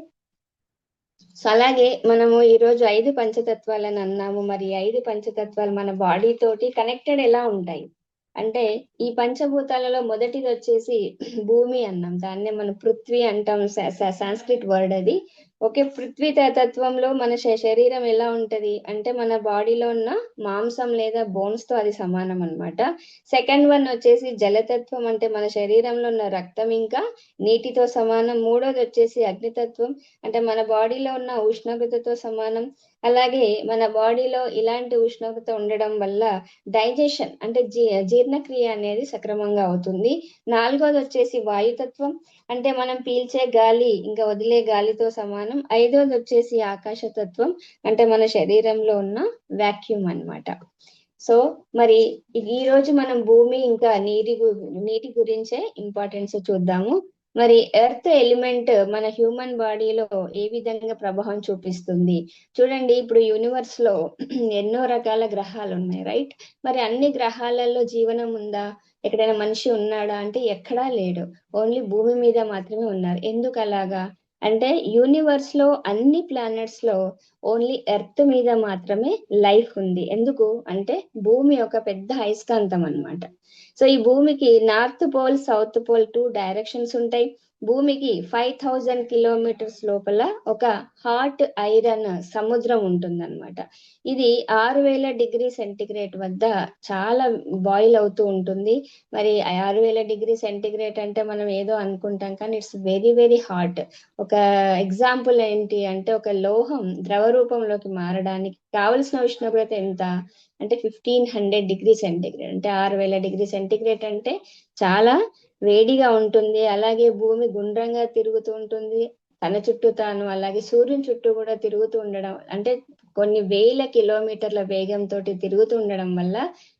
Speaker 1: సో అలాగే మనము ఈరోజు 5 పంచతత్వాలని అన్నాము. మరి 5 పంచతత్వాలు మన బాడీ తోటి కనెక్టెడ్ ఎలా ఉంటాయి అంటే, ఈ పంచభూతాలలో మొదటిది వచ్చేసి భూమి అన్నాం, దాన్నే మనం పృథ్వీ అంటాం, సాంస్క్రిట్ వర్డ్ అది. ఓకే, పృథ్వీ తత్వంలో మన శరీరం ఎలా ఉంటది అంటే మన బాడీలో ఉన్న మాంసం లేదా బోన్స్ తో అది సమానం అన్నమాట. సెకండ్ వన్ వచ్చేసి జలతత్వం, అంటే మన శరీరంలో ఉన్న రక్తం ఇంకా నీటితో సమానం. మూడోది వచ్చేసి అగ్నితత్వం, అంటే మన బాడీలో ఉన్న ఉష్ణోగ్రతతో సమానం. అలాగే మన బాడీలో ఇలాంటి ఉష్ణోగ్రత ఉండడం వల్ల డైజెషన్ అంటే జీర్ణక్రియ అనేది సక్రమంగా అవుతుంది. నాలుగోది వచ్చేసి వాయుతత్వం, అంటే మనం పీల్చే గాలి ఇంకా వదిలే గాలితో సమానం. ఐదోది వచ్చేసి ఆకాశతత్వం, అంటే మన శరీరంలో ఉన్న వాక్యూమ్ అన్నమాట. సో మరి ఈ రోజు మనం భూమి ఇంకా నీటి గురించే ఇంపార్టెన్స్ చూద్దాము. మరి ఎర్త్ ఎలిమెంట్ మన హ్యూమన్ బాడీలో ఏ విధంగా ప్రభావం చూపిస్తుంది చూడండి. ఇప్పుడు యూనివర్స్ లో ఎన్నో రకాల గ్రహాలు ఉన్నాయి, రైట్. మరి అన్ని గ్రహాలలో జీవనం ఉందా, ఎక్కడైనా మనిషి ఉన్నాడా అంటే ఎక్కడా లేడు, ఓన్లీ భూమి మీద మాత్రమే ఉన్నారు. ఎందుకు అలాగా అంటే యూనివర్స్ లో అన్ని ప్లానెట్స్ లో ఓన్లీ ఎర్త్ మీద మాత్రమే లైఫ్ ఉంది. ఎందుకు అంటే భూమి ఒక పెద్ద అయస్కాంతం అన్నమాట. సో ఈ భూమికి north pole, south pole 2 directions ఉంటాయి. భూమికి 5000 కిలోమీటర్స్ లోపల ఒక హాట్ ఐరన్ సముద్రం ఉంటుందన్నమాట. ఇది 6000 డిగ్రీ సెంటిగ్రేడ్ వద్ద చాలా బాయిల్ అవుతూ ఉంటుంది. మరి 6000 డిగ్రీ సెంటిగ్రేడ్ అంటే మనం ఏదో అనుకుంటాం, కానీ ఇట్స్ వెరీ వెరీ హాట్. ఒక ఎగ్జాంపుల్ ఏంటి అంటే, ఒక లోహం ద్రవ రూపంలోకి మారడానికి కావలసిన ఉష్ణోగ్రత ఎంత అంటే 1500 డిగ్రీ సెంటిగ్రేడ్. అంటే 6000 డిగ్రీ సెంటిగ్రేడ్ అంటే చాలా వేడిగా ఉంటుంది. అలాగే భూమి గుండ్రంగా తిరుగుతూ ఉంటుంది తన చుట్టూ తాను. అలాగే సూర్యుని చుట్టూ కూడా తిరుగుతూ ఉండడం, అంటే కొన్ని వేల కిలోమీటర్ల వేగంతో తిరుగుతూ ఉండడం వల్ల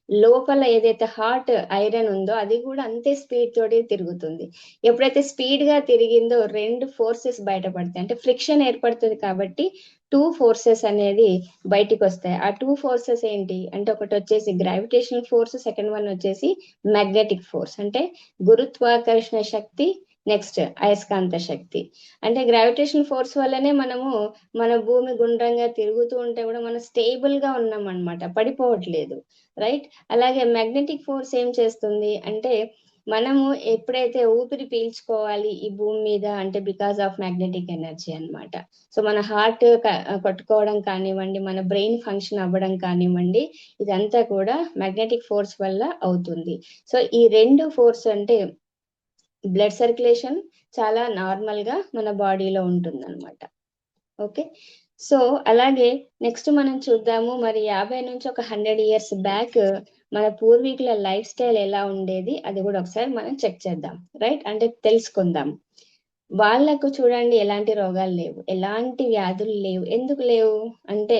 Speaker 1: లోపల ఏదైతే హాట్ ఐరన్ ఉందో అది కూడా అంతే స్పీడ్ తోటి తిరుగుతుంది. ఎప్పుడైతే స్పీడ్ గా తిరిగిందో రెండు ఫోర్సెస్ బయటపడతాయి, అంటే ఫ్రిక్షన్ ఏర్పడుతుంది. కాబట్టి టూ ఫోర్సెస్ అనేది బయటికి వస్తాయి. ఆ టూ ఫోర్సెస్ ఏంటి అంటే, ఒకటి వచ్చేసి గ్రావిటేషనల్ ఫోర్స్, సెకండ్ వన్ వచ్చేసి మ్యాగ్నెటిక్ ఫోర్స్, అంటే గురుత్వాకర్షణ శక్తి, నెక్స్ట్ అయస్కాంత శక్తి. అంటే గ్రావిటేషన్ ఫోర్స్ వల్లనే మనము మన భూమి గుండ్రంగా తిరుగుతూ ఉంటే కూడా మనం స్టేబుల్ గా ఉన్నాం అనమాట, పడిపోవట్లేదు, రైట్. అలాగే మ్యాగ్నెటిక్ ఫోర్స్ ఏం చేస్తుంది అంటే, మనము ఎప్పుడైతే ఊపిరి పీల్చుకోవాలి ఈ భూమి మీద అంటే బికాస్ ఆఫ్ మ్యాగ్నెటిక్ ఎనర్జీ అన్నమాట. సో మన హార్ట్ కొట్టుకోవడం కానివ్వండి, మన బ్రెయిన్ ఫంక్షన్ అవ్వడం కానివ్వండి, ఇదంతా కూడా మ్యాగ్నెటిక్ ఫోర్స్ వల్ల అవుతుంది. సో ఈ రెండు ఫోర్స్ అంటే బ్లడ్ సర్క్యులేషన్ చాలా నార్మల్ గా మన బాడీలో ఉంటుందన్నమాట. ఓకే. సో అలాగే నెక్స్ట్ మనం చూద్దాము, మరి 50 నుంచి ఒక 100 ఇయర్స్ బ్యాక్ మన పూర్వీకుల లైఫ్ స్టైల్ ఎలా ఉండేది, అది కూడా ఒకసారి మనం చెక్ చేద్దాం, రైట్. అంటే తెలుసుకుందాం. వాళ్ళకు చూడండి ఎలాంటి రోగాలు లేవు, ఎలాంటి వ్యాధులు లేవు. ఎందుకు లేవు అంటే,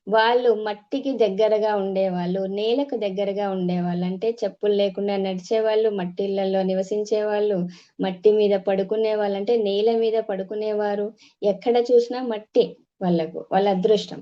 Speaker 1: వాళ్ళు మట్టికి దగ్గరగా ఉండేవాళ్ళు, నేలకు దగ్గరగా ఉండేవాళ్ళు. అంటే చెప్పులు లేకుండా నడిచేవాళ్ళు, మట్టి ఇళ్లలో నివసించేవాళ్ళు, మట్టి మీద పడుకునే వాళ్ళు, అంటే నేల మీద పడుకునేవారు. ఎక్కడ చూసినా మట్టి వాళ్ళ అదృష్టం.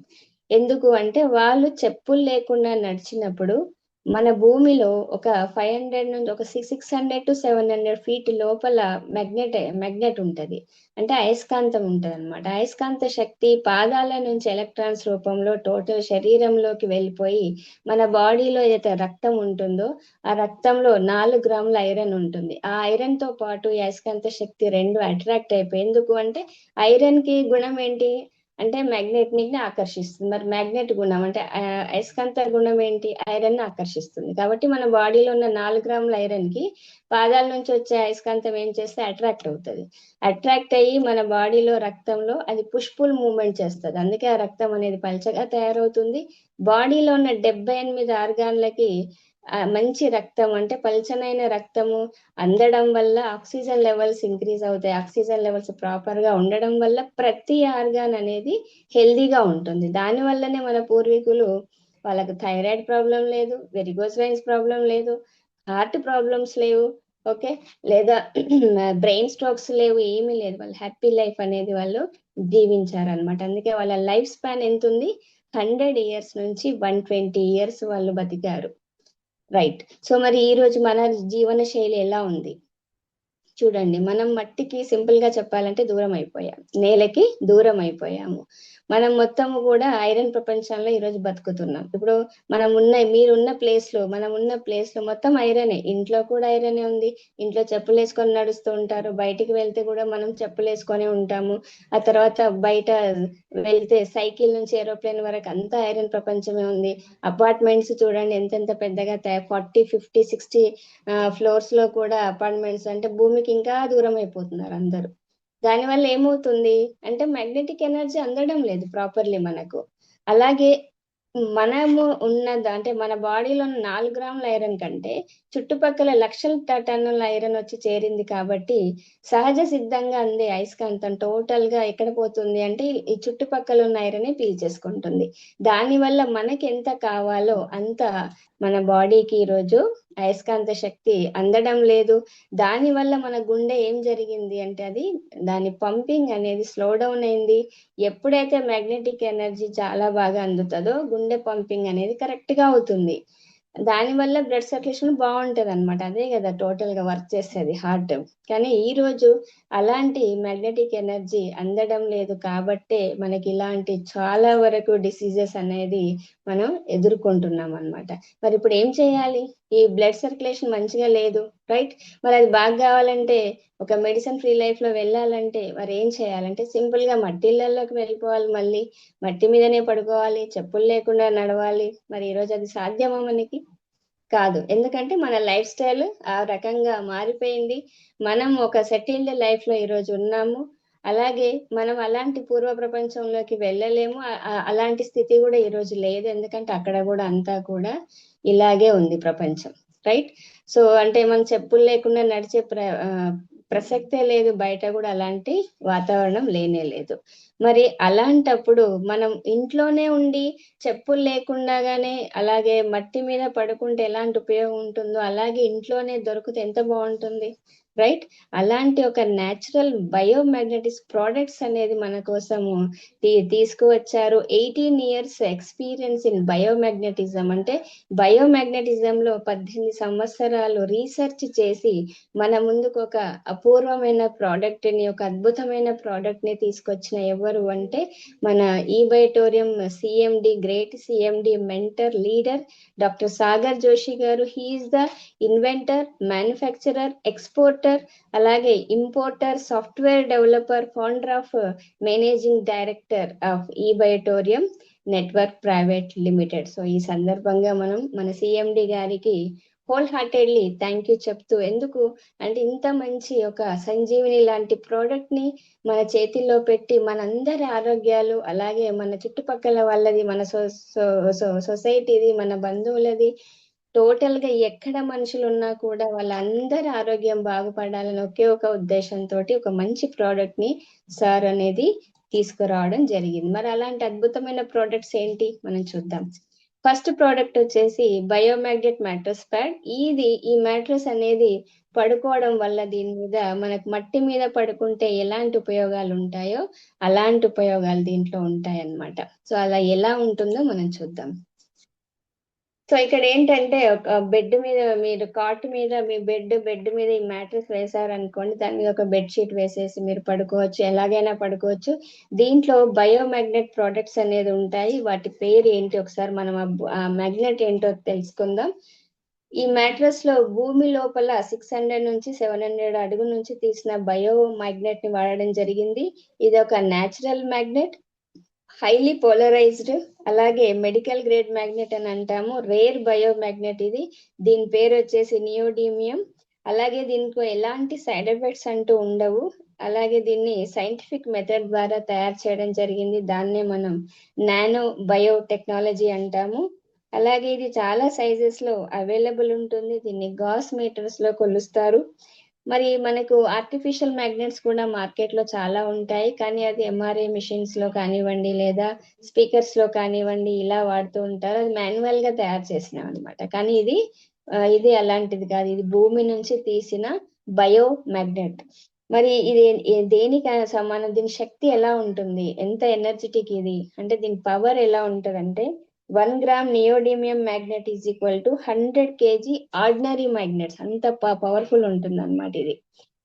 Speaker 1: ఎందుకు అంటే, వాళ్ళు చెప్పులు లేకుండా నడిచినప్పుడు మన భూమిలో ఒక 500 నుంచి ఒక 600 to 700 ఫీట్ లోపల మ్యాగ్నెట్ ఉంటది, అంటే అయస్కాంతం ఉంటది అనమాట. అయస్కాంత శక్తి పాదాల నుంచి ఎలక్ట్రాన్స్ రూపంలో టోటల్ శరీరంలోకి వెళ్ళిపోయి మన బాడీలో ఏదైతే రక్తం ఉంటుందో ఆ రక్తంలో 4 గ్రాముల ఐరన్ ఉంటుంది. ఆ ఐరన్ తో పాటు ఈ అయస్కాంత శక్తి రెండు అట్రాక్ట్ అయిపోయి, ఎందుకు అంటే ఐరన్ కి గుణం ఏంటి అంటే మ్యాగ్నెట్ ని ఆకర్షిస్తుంది. మరి మ్యాగ్నెట్ గుణం అంటే అయస్కాంత గుణం ఏంటి, ఐరన్ ని ఆకర్షిస్తుంది. కాబట్టి మన బాడీలో ఉన్న 4 గ్రాముల ఐరన్ కి పాదాల నుంచి వచ్చే అయస్కాంతం ఏం చేస్తే అట్రాక్ట్ అవుతుంది. అట్రాక్ట్ అయ్యి మన బాడీలో రక్తంలో అది పుష్ పుల్ మూవ్మెంట్ చేస్తుంది. అందుకే ఆ రక్తం అనేది పల్చగా తయారవుతుంది. బాడీలో ఉన్న 78 ఆర్గాన్లకి మంచి రక్తం అంటే పల్చనైన రక్తము అందడం వల్ల ఆక్సిజన్ లెవెల్స్ ఇంక్రీజ్ అవుతాయి. ఆక్సిజన్ లెవెల్స్ ప్రాపర్ గా ఉండడం వల్ల ప్రతి ఆర్గాన్ అనేది హెల్దీగా ఉంటుంది. దాని వల్లనే మన పూర్వీకులు వాళ్ళకు థైరాయిడ్ ప్రాబ్లం లేదు, వెరికోస్ వెయిన్స్ ప్రాబ్లం లేదు, హార్ట్ ప్రాబ్లమ్స్ లేవు, ఓకే, లేదా బ్రెయిన్ స్ట్రోక్స్ లేవు, ఏమీ లేదు. వాళ్ళు హ్యాపీ లైఫ్ అనేది వాళ్ళు జీవించారనమాట. అందుకే వాళ్ళ లైఫ్ స్పాన్ ఎంత ఉంది, 100 ఇయర్స్ నుంచి 120 ఇయర్స్ వాళ్ళు బతికారు, రైట్. సో మరి ఈ రోజు మన జీవన శైలి ఎలా ఉంది చూడండి. మనం మట్టికి సింపుల్ గా చెప్పాలంటే దూరం అయిపోయాం, నేలకి దూరం అయిపోయాము. మనం మొత్తము కూడా ఐరన్ ప్రపంచంలో ఈరోజు బతుకుతున్నాం. ఇప్పుడు మీరున్న ప్లేస్ లో మొత్తం ఐరనే. ఇంట్లో కూడా ఐరనే ఉంది. ఇంట్లో చెప్పులు వేసుకొని నడుస్తూ ఉంటారు, బయటికి వెళ్తే కూడా మనం చెప్పులు వేసుకొని ఉంటాము. ఆ తర్వాత బయట వెళ్తే సైకిల్ నుంచి ఏరోప్లేన్ వరకు అంతా ఐరన్ ప్రపంచమే ఉంది. అపార్ట్మెంట్స్ చూడండి ఎంతెంత పెద్దగా 40, 50, 60 ఫ్లోర్స్ లో కూడా అపార్ట్మెంట్స్, అంటే భూమికి ఇంకా దూరం అయిపోతున్నారు అందరూ. దానివల్ల ఏమవుతుంది అంటే మ్యాగ్నెటిక్ ఎనర్జీ అందడం లేదు ప్రాపర్లీ మనకు. అలాగే మనము అంటే మన బాడీలో 4 గ్రాముల ఐరన్ కంటే చుట్టుపక్కల లక్షల టన్నుల ఐరన్ వచ్చి చేరింది. కాబట్టి సహజ సిద్ధంగా అందే అయస్కాంతం టోటల్ గా ఎక్కడ పోతుంది అంటే ఈ చుట్టుపక్కల ఉన్న ఐరనే పీల్చేసుకుంటుంది. దానివల్ల మనకి ఎంత కావాలో అంత మన బాడీకి ఈరోజు అయస్కాంత శక్తి అందడం లేదు. దానివల్ల మన గుండె ఏం జరిగింది అంటే దాని పంపింగ్ అనేది స్లో డౌన్ అయింది. ఎప్పుడైతే మ్యాగ్నెటిక్ ఎనర్జీ చాలా బాగా అందుతుందో గుండె పంపింగ్ అనేది కరెక్ట్ గా అవుతుంది. దానివల్ల బ్లడ్ సర్క్యులేషన్ బాగుంటది అనమాట. అదే కదా టోటల్ గా వర్క్ చేసేది హార్ట్. కానీ ఈ రోజు అలాంటి మ్యాగ్నెటిక్ ఎనర్జీ అందడం లేదు కాబట్టే మనకి ఇలాంటి చాలా వరకు డిసీజెస్ అనేది మనం ఎదుర్కొంటున్నాం అన్నమాట. మరి ఇప్పుడు ఏం చేయాలి ఈ బ్లడ్ సర్క్యులేషన్ మంచిగా లేదు, రైట్? మరి అది బాగా కావాలంటే, ఒక మెడిసిన్ ఫ్రీ లైఫ్ లో వెళ్ళాలంటే మరి ఏం చేయాలంటే సింపుల్ గా మట్టి ఇళ్లలోకి వెళ్ళిపోవాలి, మళ్ళీ మట్టి మీదనే పడుకోవాలి, చెప్పులు లేకుండా నడవాలి. మరి ఈ రోజు అది సాధ్యమా మనకి? కాదు. ఎందుకంటే మన లైఫ్ స్టైల్ ఆ రకంగా మారిపోయింది. మనం ఒక సెటిల్డ్ లైఫ్ లో ఈరోజు ఉన్నాము. అలాగే మనం అలాంటి పూర్వ ప్రపంచంలోకి వెళ్ళలేము. అలాంటి స్థితి కూడా ఈరోజు లేదు. ఎందుకంటే అక్కడ కూడా అంతా కూడా ఇలాగే ఉంది ప్రపంచం, రైట్? సో అంటే మనం చెప్పులు లేకుండా నడిచే ప్రసక్తే లేదు. బయట కూడా అలాంటి వాతావరణం లేనే లేదు. మరి అలాంటప్పుడు మనం ఇంట్లోనే ఉండి చెప్పులు లేకుండానే అలాగే మట్టి మీద పడుకుంటే ఎలాంటి ఉపయోగం ఉంటుందో అలాగే ఇంట్లోనే దొరికితే ఎంత బాగుంటుంది, రైట్? అలాంటి ఒక న్యాచురల్ బయోమాగ్నెటిక్స్ ప్రోడక్ట్స్ అనేది మన కోసము తీసుకువచ్చారు. 18 years ఎక్స్పీరియన్స్ ఇన్ బయోమాగ్నెటిజం. అంటే బయోమాగ్నెటిజం లో 18 సంవత్సరాలు రీసెర్చ్ చేసి మన ముందుకు ఒక అపూర్వమైన ప్రోడక్ట్ ని, ఒక అద్భుతమైన ప్రోడక్ట్ ని తీసుకొచ్చిన ఎవరు అంటే మన ఈబైటోరియం CMD, great CMD, mentor, leader doctor Sagar Joshi garu. He is the inventor, manufacturer, exporter, అలాగే importer, software developer, founder of managing director of ఈబైటోరియం నెట్వర్క్ ప్రైవేట్ లిమిటెడ్. సో ఈ సందర్భంగా మనం మన సిఎండి గారికి హోల్ హార్టెడ్లీ థ్యాంక్ యూ చెప్తూ, ఎందుకు అంటే ఇంత మంచి ఒక సంజీవిని లాంటి ప్రోడక్ట్ ని మన చేతిలో పెట్టి మనందరి ఆరోగ్యాలు, అలాగే మన చుట్టుపక్కల వాళ్ళది, మన సొసైటీది, మన బంధువులది, టోటల్ గా ఎక్కడ మనుషులు ఉన్నా కూడా వాళ్ళందరి ఆరోగ్యం బాగుపడాలని ఒకే ఒక ఉద్దేశంతో ఒక మంచి ప్రోడక్ట్ ని సార్ అనేది తీసుకురావడం జరిగింది. మరి అలాంటి అద్భుతమైన ప్రోడక్ట్స్ ఏంటి మనం చూద్దాం. ఫస్ట్ ప్రోడక్ట్ వచ్చేసి బయోమాగ్నెట్ మ్యాట్రెస్ ప్యాడ్. ఈ మ్యాట్రెస్ అనేది పడుకోవడం వల్ల దీని మీద మనకు మట్టి మీద పడుకుంటే ఎలాంటి ఉపయోగాలు ఉంటాయో అలాంటి ఉపయోగాలు దీంట్లో ఉంటాయి అన్నమాట. సో అలా ఎలా ఉంటుందో మనం చూద్దాం. సో ఇక్కడ ఏంటంటే ఒక బెడ్ మీద, మీరు కాట్ మీద, మీ బెడ్ మీద ఈ మ్యాట్రెస్ వేసారనుకోండి, దాని మీద ఒక బెడ్ షీట్ వేసేసి మీరు పడుకోవచ్చు, ఎలాగైనా పడుకోవచ్చు. దీంట్లో బయోమాగ్నెట్ ప్రోడక్ట్స్ అనేది ఉంటాయి. వాటి పేరు ఏంటి ఒకసారి మనం ఆ మ్యాగ్నెట్ ఏంటో తెలుసుకుందాం. ఈ మ్యాట్రెస్ లో భూమి లోపల 600 నుంచి 700 అడుగు నుంచి తీసిన బయో మ్యాగ్నెట్ ని వాడడం జరిగింది. ఇది ఒక న్యాచురల్ మ్యాగ్నెట్, హైలీ పోలరైజ్డ్, అలాగే మెడికల్ గ్రేడ్ మ్యాగ్నెట్ అని అంటాము. రేర్ బయో మ్యాగ్నెట్ ఇది. దీని పేరు వచ్చేసి నియోడిమియం. అలాగే దీనికి ఎలాంటి సైడ్ ఎఫెక్ట్స్ అంటూ ఉండవు. అలాగే దీన్ని సైంటిఫిక్ మెథడ్ ద్వారా తయారు చేయడం జరిగింది. దాన్నే మనం నానో బయో టెక్నాలజీ అంటాము. అలాగే ఇది చాలా సైజెస్ లో అవైలబుల్ ఉంటుంది. దీన్ని గాస్ మీటర్స్ లో కొలుస్తారు. మరి మనకు ఆర్టిఫిషియల్ మ్యాగ్నెట్స్ కూడా మార్కెట్ లో చాలా ఉంటాయి, కానీ అది ఎంఆర్ఐ మిషన్స్ లో కానివ్వండి, లేదా స్పీకర్స్ లో కానివ్వండి, ఇలా వాడుతూ ఉంటారు. అది మాన్యువల్ గా తయారు చేసినాం అనమాట. కానీ ఇది అలాంటిది కాదు. ఇది భూమి నుంచి తీసిన బయో మ్యాగ్నెట్. మరి ఇది దేనికి సమానం? దీని శక్తి ఎలా ఉంటుంది, ఎంత ఎనర్జెటిక్ ఇది అంటే, దీని పవర్ ఎలా ఉంటదంటే 1 gram neodymium magnet is equal to 100 kg ordinary magnets. అంత పవర్ఫుల్ ఉంటుంది అనమాట ఇది.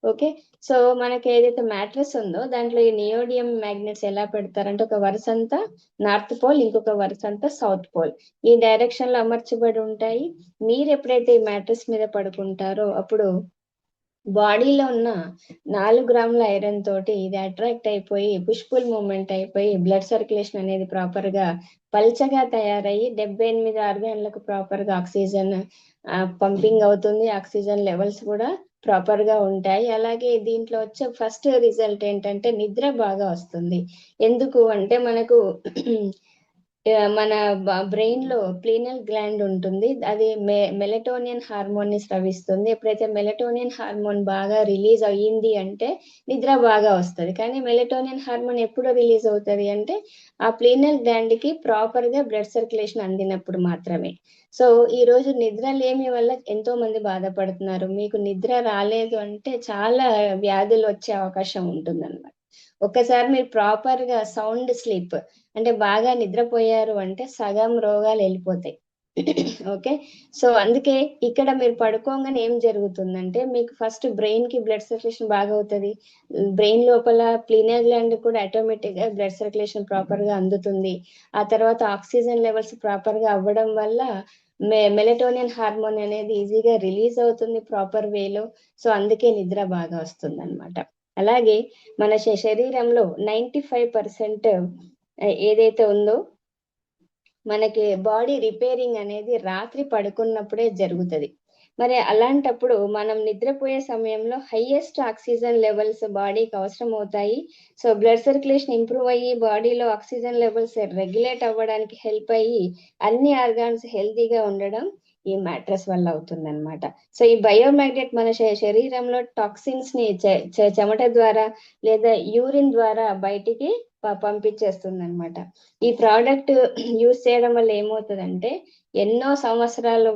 Speaker 1: ఓకే, సో మనకి ఏదైతే మ్యాట్రెస్ ఉందో దాంట్లో ఈ నియోడియం మ్యాగ్నెట్స్ ఎలా పెడతారంటే, ఒక వరుస అంతా నార్త్ పోల్, ఇంకొక వరుస అంతా సౌత్ పోల్, ఈ డైరెక్షన్ లో అమర్చబడి ఉంటాయి. మీరు ఎప్పుడైతే ఈ మ్యాట్రెస్ మీద పడుకుంటారో అప్పుడు బాడీలో ఉన్న 4 గ్రాముల ఐరన్ తోటి ఇది అట్రాక్ట్ అయిపోయి పుష్పుల్ మూమెంట్ అయిపోయి బ్లడ్ సర్క్యులేషన్ అనేది ప్రాపర్ గా పల్చగా తయారయ్యి 78 ఆర్గాన్లకు ప్రాపర్ గా ఆక్సిజన్ పంపింగ్ అవుతుంది. ఆక్సిజన్ లెవెల్స్ కూడా ప్రాపర్ గా ఉంటాయి. అలాగే దీంట్లో వచ్చే ఫస్ట్ రిజల్ట్ ఏంటంటే నిద్ర బాగా వస్తుంది. ఎందుకు అంటే మనకు మన బ్రెయిన్ లో ప్లీనల్ గ్లాండ్ ఉంటుంది. అది మెలటోనియన్ హార్మోన్ ని స్రవిస్తుంది. ఎప్పుడైతే మెలటోనియన్ హార్మోన్ బాగా రిలీజ్ అయ్యింది అంటే నిద్ర బాగా వస్తుంది. కానీ మెలటోనియన్ హార్మోన్ ఎప్పుడు రిలీజ్ అవుతుంది అంటే ఆ ప్లీనల్ గ్లాండ్ కి ప్రాపర్ గా బ్లడ్ సర్క్యులేషన్ అందినప్పుడు మాత్రమే. సో ఈ రోజు నిద్ర లేమి వల్ల ఎంతో మంది బాధపడుతున్నారు. మీకు నిద్ర రాలేదు అంటే చాలా వ్యాధులు వచ్చే అవకాశం ఉంటుంది అన్నమాట. ఒక్కసారి మీరు ప్రాపర్ గా సౌండ్ స్లీప్ అంటే బాగా నిద్రపోయారు అంటే సగం రోగాలు వెళ్ళిపోతాయి. ఓకే, సో అందుకే ఇక్కడ మీరు పడుకోగానే ఏం జరుగుతుందంటే మీకు ఫస్ట్ బ్రెయిన్ కి బ్లడ్ సర్క్యులేషన్ బాగా అవుతుంది. బ్రెయిన్ లోపల ప్లీనల్ గ్లాండ్ కూడా ఆటోమేటిక్ గా బ్లడ్ సర్క్యులేషన్ ప్రాపర్ గా అందుతుంది. ఆ తర్వాత ఆక్సిజన్ లెవెల్స్ ప్రాపర్ గా అవ్వడం వల్ల మెలటోనిన్ హార్మోన్ అనేది ఈజీగా రిలీజ్ అవుతుంది ప్రాపర్ వేలో. సో అందుకే నిద్ర బాగా వస్తుంది అనమాట. అలాగే మన శరీరంలో 95% ఏదైతే ఉందో మనకి బాడీ రిపేరింగ్ అనేది రాత్రి పడుకున్నప్పుడే జరుగుతుంది. మరి అలాంటప్పుడు మనం నిద్రపోయే సమయంలో హైయెస్ట్ ఆక్సిజన్ లెవెల్స్ బాడీకి అవసరం అవుతాయి. సో బ్లడ్ సర్క్యులేషన్ ఇంప్రూవ్ అయ్యి బాడీలో ఆక్సిజన్ లెవెల్స్ రెగ్యులేట్ అవ్వడానికి హెల్ప్ అయ్యి అన్ని ఆర్గాన్స్ హెల్తీగా ఉండడం ఈ మ్యాట్రస్ వల్ల అవుతుంది అనమాట. సో ఈ బయోమాగ్నెట్ మన శరీరంలో టాక్సిన్స్ ని చెమట ద్వారా లేదా యూరిన్ ద్వారా బయటికి పంపించేస్తుంది అనమాట. ఈ ప్రోడక్ట్ యూస్ చేయడం వల్ల ఏమవుతుందంటే ఎన్నో సంవత్సరాలు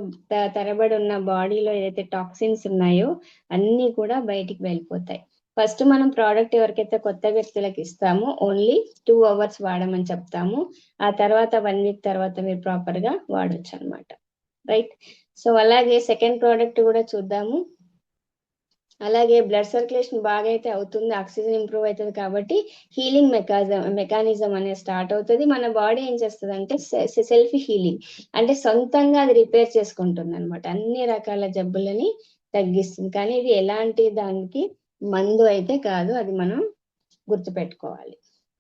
Speaker 1: తరబడి ఉన్న బాడీలో ఏదైతే టాక్సిన్స్ ఉన్నాయో అన్ని కూడా బయటికి వెళ్ళిపోతాయి. ఫస్ట్ మనం ప్రోడక్ట్ ఎవరికైతే కొత్త వ్యక్తులకు ఇస్తామో ఓన్లీ 2 hours వాడమని చెప్తాము. ఆ తర్వాత 1 week తర్వాత మీరు ప్రాపర్ గా వాడొచ్చు అనమాట. రైట్. సో అలాగే సెకండ్ ప్రోడక్ట్ కూడా చూద్దాము. అలాగే బ్లడ్ సర్క్యులేషన్ బాగా అయితే అవుతుంది, ఆక్సిజన్ ఇంప్రూవ్ అవుతుంది కాబట్టి హీలింగ్ మెకానిజం అనేది స్టార్ట్ అవుతుంది. మన బాడీ ఏం చేస్తుంది అంటే సెల్ఫ్ హీలింగ్ అంటే సొంతంగా అది రిపేర్ చేసుకుంటుంది అనమాట. అన్ని రకాల జబ్బులని తగ్గిస్తుంది. కానీ ఇది ఎలాంటి దానికి మందు అయితే కాదు, అది మనం గుర్తుపెట్టుకోవాలి.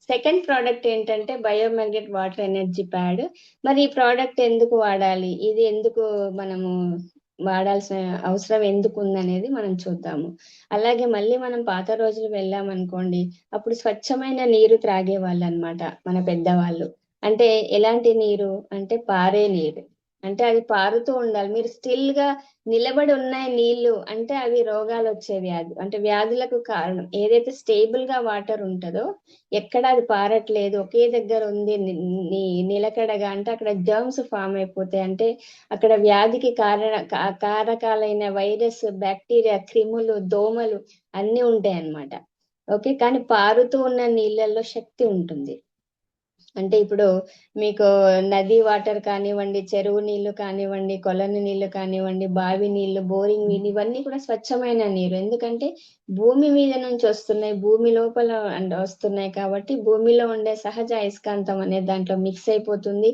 Speaker 1: సెకండ్ ప్రోడక్ట్ ఏంటంటే బయోమాగ్నెట్ వాటర్ ఎనర్జీ ప్యాడ్. మరి ఈ ప్రోడక్ట్ ఎందుకు వాడాలి, ఇది ఎందుకు మనము వాడాల్సిన అవసరం ఎందుకు ఉందనేది మనం చూద్దాము. అలాగే మళ్ళీ మనం పాత రోజులు వెళ్ళామనుకోండి, అప్పుడు స్వచ్ఛమైన నీరు త్రాగేవాళ్ళు అనమాట మన పెద్దవాళ్ళు. అంటే ఎలాంటి నీరు అంటే పారే నీరు. అంటే అది పారుతూ ఉండాలి. మీరు స్టిల్ గా నిలబడి ఉన్నాయి నీళ్లు అంటే అవి రోగాలు వచ్చే వ్యాధి అంటే వ్యాధులకు కారణం. ఏదైతే స్టేబుల్ గా వాటర్ ఉంటుందో ఎక్కడ అది పారట్లేదు, ఒకే దగ్గర ఉంది నిలకడగా అంటే అక్కడ జర్మ్స్ ఫామ్ అయిపోతాయి. అంటే అక్కడ వ్యాధికి కారకాలైన వైరస్, బ్యాక్టీరియా, క్రిములు, దోమలు అన్ని ఉంటాయి అన్నమాట. ఓకే. కానీ పారుతూ ఉన్న నీళ్ళల్లో శక్తి ఉంటుంది. అంటే ఇప్పుడు మీకు నది వాటర్ కానివ్వండి, చెరువు నీళ్లు కానివ్వండి, కొలను నీళ్లు కానివ్వండి, బావి నీళ్లు, బోరింగ్ నీళ్ళు ఇవన్నీ కూడా స్వచ్ఛమైన నీరు. ఎందుకంటే భూమి మీద నుంచి వస్తున్నాయి, భూమి లోపల వస్తున్నాయి కాబట్టి భూమిలో ఉండే సహజ అయస్కాంతం అనేది దాంట్లో మిక్స్ అయిపోతుంది.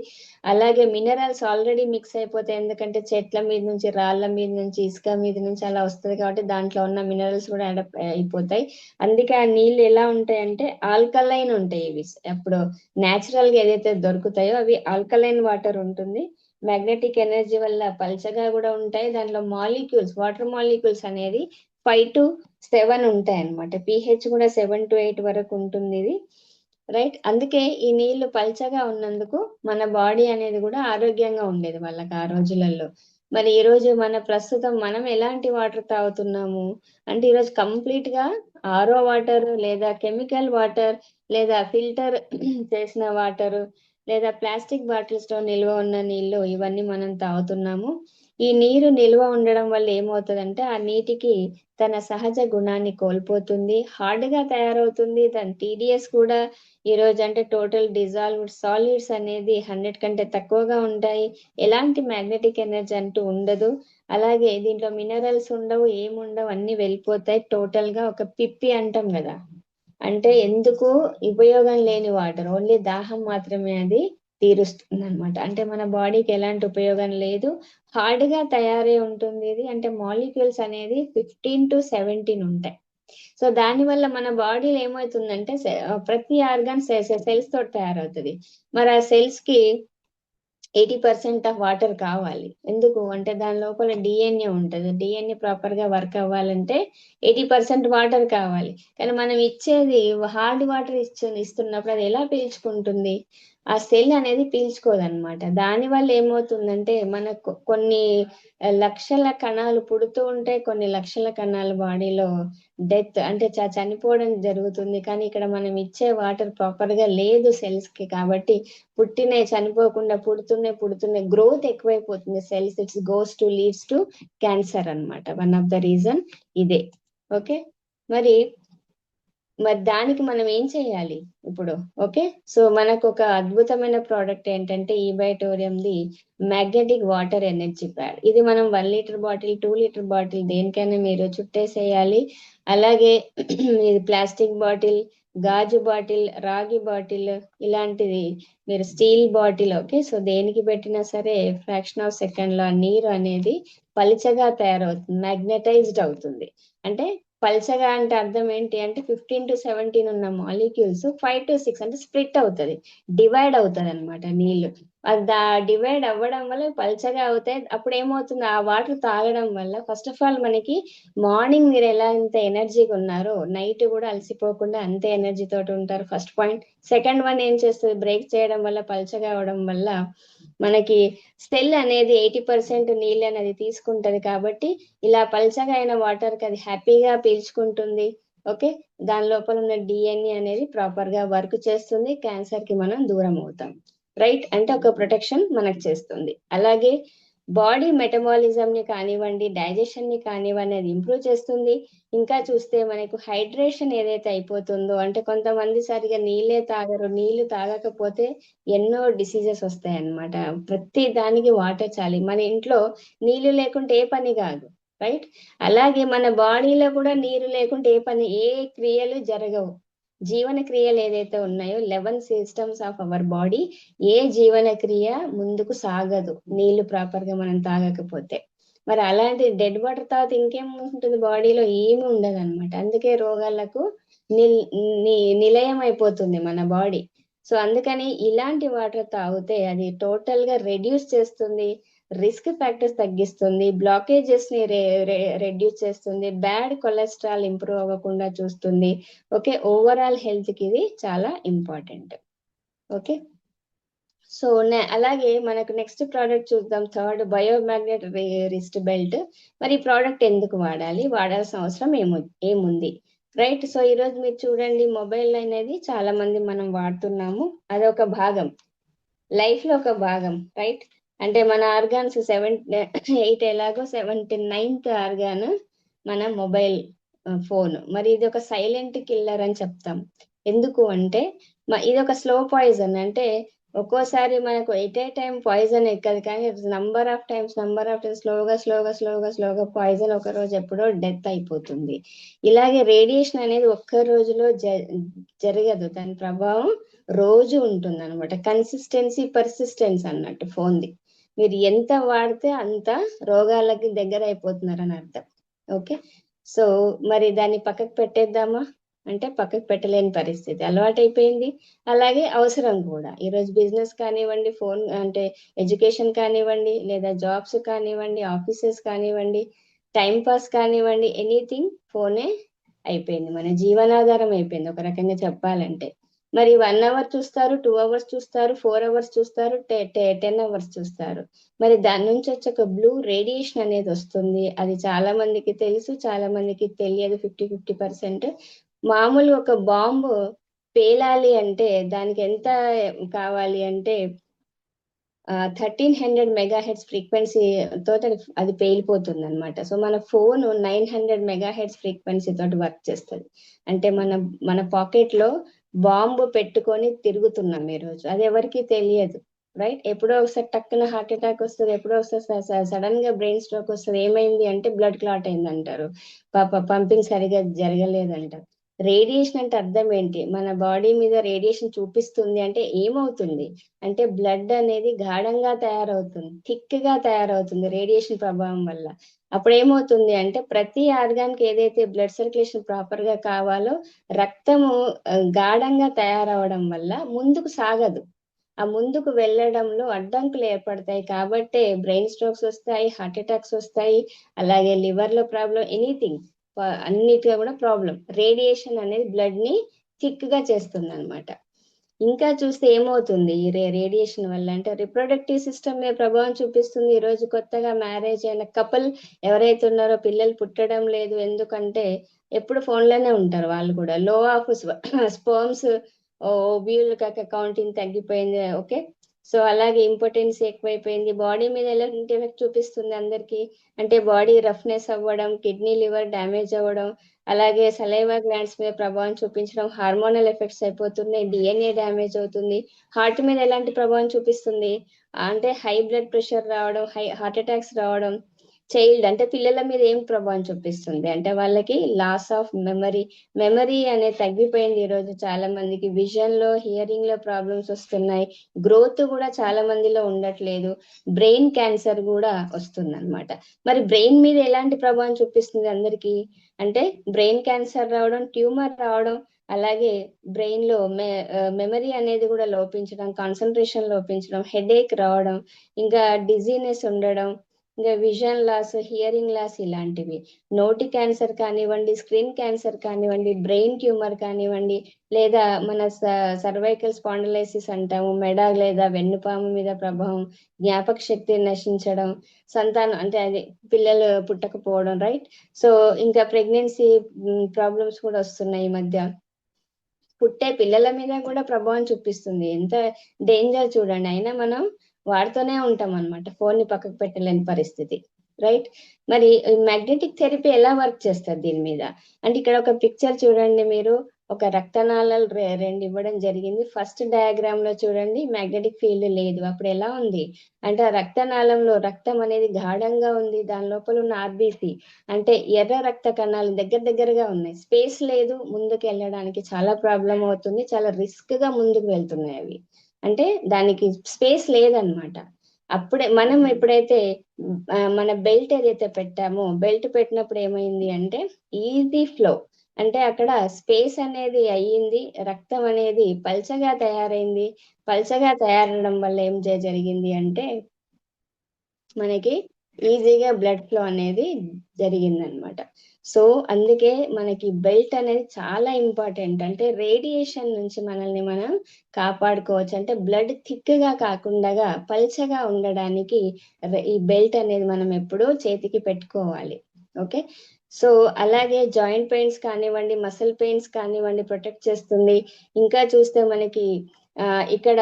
Speaker 1: అలాగే మినరల్స్ ఆల్రెడీ మిక్స్ అయిపోతాయి. ఎందుకంటే చెట్ల మీద నుంచి, రాళ్ళ మీద నుంచి, ఇసుక మీద నుంచి అలా వస్తుంది కాబట్టి దాంట్లో ఉన్న మినరల్స్ కూడా అడాప్ట్ అయిపోతాయి. అందుకే ఆ నీళ్ళు ఎలా ఉంటాయంటే ఆల్కలైన్ ఉంటాయి. ఇవి అప్పుడు న్యాచురల్ గా ఏదైతే దొరుకుతాయో అవి ఆల్కలైన్ వాటర్ ఉంటుంది. మ్యాగ్నెటిక్ ఎనర్జీ వల్ల పల్చగా కూడా ఉంటాయి. దాంట్లో మాలిక్యూల్స్, వాటర్ మాలిక్యూల్స్ అనేది 5 to 7 ఉంటాయి అన్నమాట. pH కూడా 7 to 8 వరకు ఉంటుంది ఇది. రైట్. అందుకే ఈ నీళ్లు పల్చగా ఉన్నందుకు మన బాడీ అనేది కూడా ఆరోగ్యంగా ఉండేది వాళ్ళకి ఆ రోజులలో. మరి ఈ రోజు ప్రస్తుతం మనం ఎలాంటి వాటర్ తాగుతున్నాము అంటే ఈరోజు కంప్లీట్ గా ఆర్ఓ వాటర్ లేదా కెమికల్ వాటర్ లేదా ఫిల్టర్ చేసిన వాటర్ లేదా ప్లాస్టిక్ బాటిల్స్ లో నిల్వ ఉన్న నీళ్లు ఇవన్నీ మనం తాగుతున్నాము. ఈ నీరు నిల్వ ఉండడం వల్ల ఏమవుతుందంటే ఆ నీటికి తన సహజ గుణాన్ని కోల్పోతుంది, హార్డ్ గా తయారవుతుంది. దాని టీడీఎస్ కూడా ఈ రోజు అంటే టోటల్ డిజాల్వ్డ్ సాలిడ్స్ అనేది 100 కంటే తక్కువగా ఉంటాయి. ఎలాంటి మ్యాగ్నెటిక్ ఎనర్జీ అంటూ ఉండదు. అలాగే దీంట్లో మినరల్స్ ఉండవు, ఏముండవు, అన్ని వెళ్ళిపోతాయి. టోటల్ గా ఒక పిప్పి అంటాం కదా, అంటే ఎందుకు ఉపయోగం లేని వాటర్, ఓన్లీ దాహం మాత్రమే అది తీరుస్తుంది అనమాట. అంటే మన బాడీకి ఎలాంటి ఉపయోగం లేదు, హార్డ్ గా తయారై ఉంటుంది ఇది. అంటే మాలిక్యూల్స్ అనేది 15 to 17 ఉంటాయి. సో దాని వల్ల మన బాడీలో ఏమవుతుందంటే ప్రతి ఆర్గాన్ సెల్స్ తోటి తయారవుతుంది. మరి ఆ సెల్స్ కి 80% ఆఫ్ వాటర్ కావాలి. ఎందుకు అంటే దాని లోపల డిఎన్ఏ ఉంటుంది. డిఎన్ఏ ప్రాపర్ గా వర్క్ అవ్వాలంటే 80% వాటర్ కావాలి. కానీ మనం ఇచ్చేది హార్డ్ వాటర్ ఇస్తున్నప్పుడు అది ఎలా పీల్చుకుంటుంది? ఆ సెల్ అనేది పీల్చుకోదన్నమాట. దాని వల్ల ఏమవుతుందంటే మనకు కొన్ని లక్షల కణాలు పుడుతూ ఉంటాయి, కొన్ని లక్షల కణాలు బాడీలో డెత్ అంటే చనిపోవడం జరుగుతుంది. కానీ ఇక్కడ మనం ఇచ్చే వాటర్ ప్రాపర్ గా లేదు సెల్స్ కి, కాబట్టి పుట్టినవి చనిపోకుండా పుడుతున్నాయి, గ్రోత్ ఎక్కువైపోతుంది cells. It's goes to leads to cancer అన్నమాట. వన్ ఆఫ్ ది రీజన్ ఇదే. ఓకే. మరి దానికి మనం ఏం చేయాలి ఇప్పుడు? ఓకే. సో మనకు ఒక అద్భుతమైన ప్రోడక్ట్ ఏంటంటే ఈబైటోరియంది మ్యాగ్నెటిక్ వాటర్ ఎనర్జీ ప్యాడ్. ఇది మనం 1 లీటర్ బాటిల్, 2 లీటర్ బాటిల్ దేనికైనా మీరు చుట్టేసేయాలి. అలాగే ఇది ప్లాస్టిక్ బాటిల్ గాజు బాటిల్, రాగి బాటిల్, ఇలాంటిది మీరు స్టీల్ బాటిల్, ఓకే. సో దేనికి పెట్టినా సరే ఫ్రాక్షన్ ఆఫ్ సెకండ్ లో నీరు అనేది పలుచగా తయారవుతుంది, మ్యాగ్నటైజ్డ్ అవుతుంది. అంటే పల్చగా అంటే అర్థం ఏంటి అంటే 15 to 17 ఉన్న మాలిక్యూల్స్ 5 to 6 అంటే స్ప్లిట్ అవుతుంది, డివైడ్ అవుతుంది అనమాట నీళ్లు. డివైడ్ అవ్వడం వల్ల పల్చగా అవుతాయి. అప్పుడు ఏమవుతుంది, ఆ వాటర్ తాగడం వల్ల ఫస్ట్ ఆఫ్ ఆల్ మనకి మార్నింగ్ మీరు ఎలా ఇంత ఎనర్జీగా ఉన్నారో నైట్ కూడా అలసిపోకుండా అంతే ఎనర్జీ తోటి ఉంటారు, ఫస్ట్ పాయింట్. సెకండ్ వన్ ఏం చేస్తుంది, బ్రేక్ చేయడం వల్ల పల్చగా అవడం వల్ల మనకి సెల్ అనేది 80% నీళ్ళు అనేది తీసుకుంటది. కాబట్టి ఇలా పల్చగా అయిన వాటర్ కి అది హ్యాపీగా పీల్చుకుంటుంది, ఓకే. దాని లోపల ఉన్న డిఎన్ఏ అనేది ప్రాపర్ గా వర్క్ చేస్తుంది, క్యాన్సర్ కి మనం దూరం అవుతాం, రైట్. అంటే ఒక ప్రొటెక్షన్ మనకు చేస్తుంది. అలాగే బాడీ మెటబాలిజం ని కానివ్వండి, డైజెషన్ ని కానివ్వండి, అది ఇంప్రూవ్ చేస్తుంది. ఇంకా చూస్తే మనకు హైడ్రేషన్ ఏదైతే అయిపోతుందో, అంటే కొంతమంది సరిగా నీళ్ళే తాగరు, నీళ్లు తాగకపోతే ఎన్నో డిసీజెస్ వస్తాయి అన్నమాట. ప్రతి దానికి వాటర్ చాలి, మన ఇంట్లో నీళ్లు లేకుంటే ఏ పని కాదు, రైట్. అలాగే మన బాడీలో కూడా నీరు లేకుంటే ఏ క్రియలు జరగవు. జీవన క్రియలు ఏదైతే ఉన్నాయో 11 సిస్టమ్స్ ఆఫ్ అవర్ బాడీ, ఏ జీవన క్రియ ముందుకు సాగదు నీళ్లు ప్రాపర్ గా మనం తాగకపోతే. మరి అలాంటి డెడ్ వాటర్ తర్వాత ఇంకేం ఉంటుంది బాడీలో, ఏమి ఉండదు అనమాట. అందుకే రోగాలకు నిలయం అయిపోతుంది మన బాడీ. సో అందుకని ఇలాంటి వాటర్ తాగితే అది టోటల్ గా రెడ్యూస్ చేస్తుంది, రిస్క్ ఫ్యాక్టర్స్ తగ్గిస్తుంది, బ్లాకేజెస్ ని రెడ్యూస్ చేస్తుంది, బ్యాడ్ కొలెస్ట్రాల్ ఇంప్రూవ్ అవ్వకుండా చూస్తుంది, ఓకే. ఓవరాల్ హెల్త్ కి ఇది చాలా ఇంపార్టెంట్, ఓకే. సో అలాగే మనకు నెక్స్ట్ ప్రోడక్ట్ చూద్దాం, థర్డ్ బయోమాగ్నెట్ రిస్ట్ బెల్ట్. మరి ఈ ప్రోడక్ట్ ఎందుకు వాడాలి, వాడాల్సిన అవసరం ఏముంది, రైట్. సో ఈ రోజు మీరు చూడండి, మొబైల్ అనేది చాలా మంది మనం వాడుతున్నాము, అదొక భాగం, లైఫ్ లో ఒక భాగం, రైట్. అంటే మన ఆర్గాన్స్ 8 ఎలాగో 79th ఆర్గాన్ మన మొబైల్ ఫోన్. మరి ఇది ఒక సైలెంట్ కిల్లర్ అని చెప్తాం. ఎందుకు అంటే ఇది ఒక స్లో పాయిజన్, అంటే ఒక్కోసారి మనకు ఎట్ ఏ టైం పాయిజన్ ఎక్కదు, కానీ నంబర్ ఆఫ్ టైమ్స్ స్లోగా పాయిజన్ ఒక రోజు ఎప్పుడో డెత్ అయిపోతుంది. ఇలాగే రేడియేషన్ అనేది ఒక్క రోజులో జరగదు, దాని ప్రభావం రోజు ఉంటుంది అనమాట. కన్సిస్టెన్సీ పర్సిస్టెన్స్ అన్నట్టు ఫోన్ది, మీరు ఎంత వాడితే అంత రోగాలకి దగ్గర అయిపోతున్నారు అని అర్థం, ఓకే. సో మరి దాన్ని పక్కకు పెట్టేద్దామా అంటే పక్కకు పెట్టలేని పరిస్థితి, అలవాటైపోయింది. అలాగే అవసరం కూడా. ఈరోజు బిజినెస్ కానివ్వండి, ఫోన్ అంటే ఎడ్యుకేషన్ కానివ్వండి, లేదా జాబ్స్ కానివ్వండి, ఆఫీసెస్ కానివ్వండి, టైం పాస్ కానివ్వండి, ఎనీథింగ్ ఫోనే అయిపోయింది, మన జీవనాధారం అయిపోయింది ఒక రకంగా చెప్పాలంటే. మరి 1 అవర్ చూస్తారు, 2 అవర్స్ చూస్తారు, 4 అవర్స్ చూస్తారు, 10 అవర్స్ చూస్తారు. మరి దాని నుంచి వచ్చే ఒక బ్లూ రేడియేషన్ అనేది వస్తుంది, అది చాలా మందికి తెలుసు, చాలా మందికి తెలియదు, 50-50%. మామూలు ఒక బాంబు పేలాలి అంటే దానికి ఎంత కావాలి అంటే 1300 మెగాహెడ్స్ ఫ్రీక్వెన్సీ తోటి అది పేలిపోతుంది అనమాట. సో మన ఫోన్ 900 మెగాహెడ్స్ ఫ్రీక్వెన్సీ తోటి వర్క్ చేస్తుంది. అంటే మన పాకెట్ లో బాంబు పెట్టుకొని తిరుగుతున్నాం ఈ రోజు, అది ఎవరికి తెలియదు, రైట్. ఎప్పుడో ఒకసారి టక్కున హార్ట్ అటాక్ వస్తుంది, ఎప్పుడో ఒకసారి సడన్ గా బ్రెయిన్ స్ట్రోక్ వస్తుంది. ఏమైంది అంటే బ్లడ్ క్లాట్ అయింది అంటారు, పంపింగ్ సరిగా జరగలేదంటారు. రేడియేషన్ అంటే అర్థం ఏంటి, మన బాడీ మీద రేడియేషన్ చూపిస్తుంది అంటే ఏమవుతుంది అంటే బ్లడ్ అనేది గాఢంగా తయారవుతుంది, థిక్ గా తయారవుతుంది రేడియేషన్ ప్రభావం వల్ల. అప్పుడు ఏమవుతుంది అంటే ప్రతి ఆర్గాన్ కి ఏదైతే బ్లడ్ సర్క్యులేషన్ ప్రాపర్ గా కావాలో రక్తము గాఢంగా తయారవడం వల్ల ముందుకు సాగదు, ఆ ముందుకు వెళ్ళడంలో అడ్డంకులు ఏర్పడతాయి. కాబట్టే బ్రెయిన్ స్ట్రోక్స్ వస్తాయి, హార్ట్ అటాక్స్ వస్తాయి, అలాగే లివర్ లో ప్రాబ్లం, ఎనీథింగ్ అన్నిటిగా కూడా ప్రాబ్లం. రేడియేషన్ అనేది బ్లడ్ ని థిక్ గా చేస్తుంది అనమాట. ఇంకా చూస్తే ఏమవుతుంది ఈ రేడియేషన్ వల్ల అంటే రిప్రొడక్టివ్ సిస్టమ్ మీద ప్రభావం చూపిస్తుంది. ఈ రోజు కొత్తగా మ్యారేజ్ అయిన కపుల్ ఎవరైతే ఉన్నారో పిల్లలు పుట్టడం లేదు, ఎందుకంటే ఎప్పుడు ఫోన్లోనే ఉంటారు వాళ్ళు కూడా. లో ఆఫ్ స్పర్మ్స్, ఓవ్యూల్ కౌంటింగ్ తగ్గిపోయింది, ఓకే. సో అలాగే ఇంపార్టెన్స్ ఎక్కువైపోయింది. బాడీ మీద ఎలాంటి ఎఫెక్ట్ చూపిస్తుంది అందరికి అంటే బాడీ రఫ్నెస్ అవ్వడం, కిడ్నీ లివర్ డ్యామేజ్ అవ్వడం, అలాగే సలైవా గ్లాండ్స్ మీద ప్రభావం చూపించడం, హార్మోనల్ ఎఫెక్ట్స్ అయిపోతున్నాయి, డిఎన్ఏ డ్యామేజ్ అవుతుంది. హార్ట్ మీద ఎలాంటి ప్రభావం చూపిస్తుంది అంటే హై బ్లడ్ ప్రెషర్ రావడం, హార్ట్ అటాక్స్ రావడం, చైల్డ్ అంటే పిల్లల మీద ఏం ప్రభావం చూపిస్తుంది అంటే వాళ్ళకి లాస్ ఆఫ్ మెమరీ అనేది తగ్గిపోయింది. ఈ రోజు చాలా మందికి విజన్ లో, హియరింగ్ లో ప్రాబ్లమ్స్ వస్తున్నాయి. గ్రోత్ కూడా చాలా మందిలో ఉండట్లేదు. బ్రెయిన్ క్యాన్సర్ కూడా వస్తుంది అనమాట. మరి బ్రెయిన్ మీద ఎలాంటి ప్రభావం చూపిస్తుంది అందరికి అంటే బ్రెయిన్ క్యాన్సర్ రావడం, ట్యూమర్ రావడం, అలాగే బ్రెయిన్ లో మెమరీ అనేది కూడా లోపించడం, కాన్సన్ట్రేషన్ లోపించడం, హెడేక్ రావడం, ఇంకా డిజీనెస్ ఉండడం, ఇంకా విజన్ లాస్, హియరింగ్ లాస్ ఇలాంటివి. నోటి క్యాన్సర్ కానివ్వండి, స్క్రీన్ క్యాన్సర్ కానివ్వండి, బ్రెయిన్ ట్యూమర్ కానివ్వండి, లేదా మన సర్వైకల్ స్పాండిలైసిస్ అంటాము, మెడ లేదా వెన్నుపాము మీద ప్రభావం, జ్ఞాపక శక్తి నశించడం, సంతానం అంటే అది పిల్లలు పుట్టకపోవడం, రైట్. సో ఇంకా ప్రెగ్నెన్సీ ప్రాబ్లమ్స్ కూడా వస్తున్నాయి ఈ మధ్య. పుట్టే పిల్లల మీద కూడా ప్రభావం చూపిస్తుంది. ఎంత డేంజర్ చూడండి. అయినా మనం వాడుతూనే ఉంటాం అనమాట, ఫోన్ ని పక్కకు పెట్టలేని పరిస్థితి, రైట్. మరి మ్యాగ్నెటిక్ థెరపీ ఎలా వర్క్ చేస్తారు దీని మీద అంటే ఇక్కడ ఒక పిక్చర్ చూడండి మీరు. ఒక రక్తనాళాలు రెండు ఇవ్వడం జరిగింది. ఫస్ట్ డయాగ్రామ్ లో చూడండి మ్యాగ్నెటిక్ ఫీల్డ్ లేదు. అప్పుడు ఎలా ఉంది అంటే ఆ రక్తనాళంలో రక్తం అనేది గాఢంగా ఉంది. దాని లోపల ఉన్న ఆర్బీసీ అంటే ఎర్ర రక్త కణాలు దగ్గర దగ్గరగా ఉన్నాయి. స్పేస్ లేదు, ముందుకు వెళ్ళడానికి చాలా ప్రాబ్లం అవుతుంది, చాలా రిస్క్ గా ముందుకు వెళ్తున్నాయి అవి. అంటే దానికి స్పేస్ లేదనమాట. అప్పుడే మనం ఎప్పుడైతే మన బెల్ట్ ఏదైతే పెట్టామో, బెల్ట్ పెట్టినప్పుడు ఏమైంది అంటే ఈజీ ఫ్లో, అంటే అక్కడ స్పేస్ అనేది అయ్యింది, రక్తం అనేది పల్చగా తయారైంది. పల్చగా తయారవడం వల్ల ఏం జరిగింది అంటే మనకి ఈజీగా బ్లడ్ ఫ్లో అనేది జరిగిందనమాట. సో అందుకే మనకి బెల్ట్ అనేది చాలా ఇంపార్టెంట్. అంటే రేడియేషన్ నుంచి మనల్ని మనం కాపాడుకోవచ్చు. అంటే బ్లడ్ థిక్ గా కాకుండా పల్చగా ఉండడానికి ఈ బెల్ట్ అనేది మనం ఎప్పుడూ చేతికి పెట్టుకోవాలి. ఓకే. సో అలాగే జాయింట్ పెయిన్స్ కానివ్వండి, మసిల్ పెయిన్స్ కానివ్వండి ప్రొటెక్ట్ చేస్తుంది. ఇంకా చూస్తే మనకి ఇక్కడ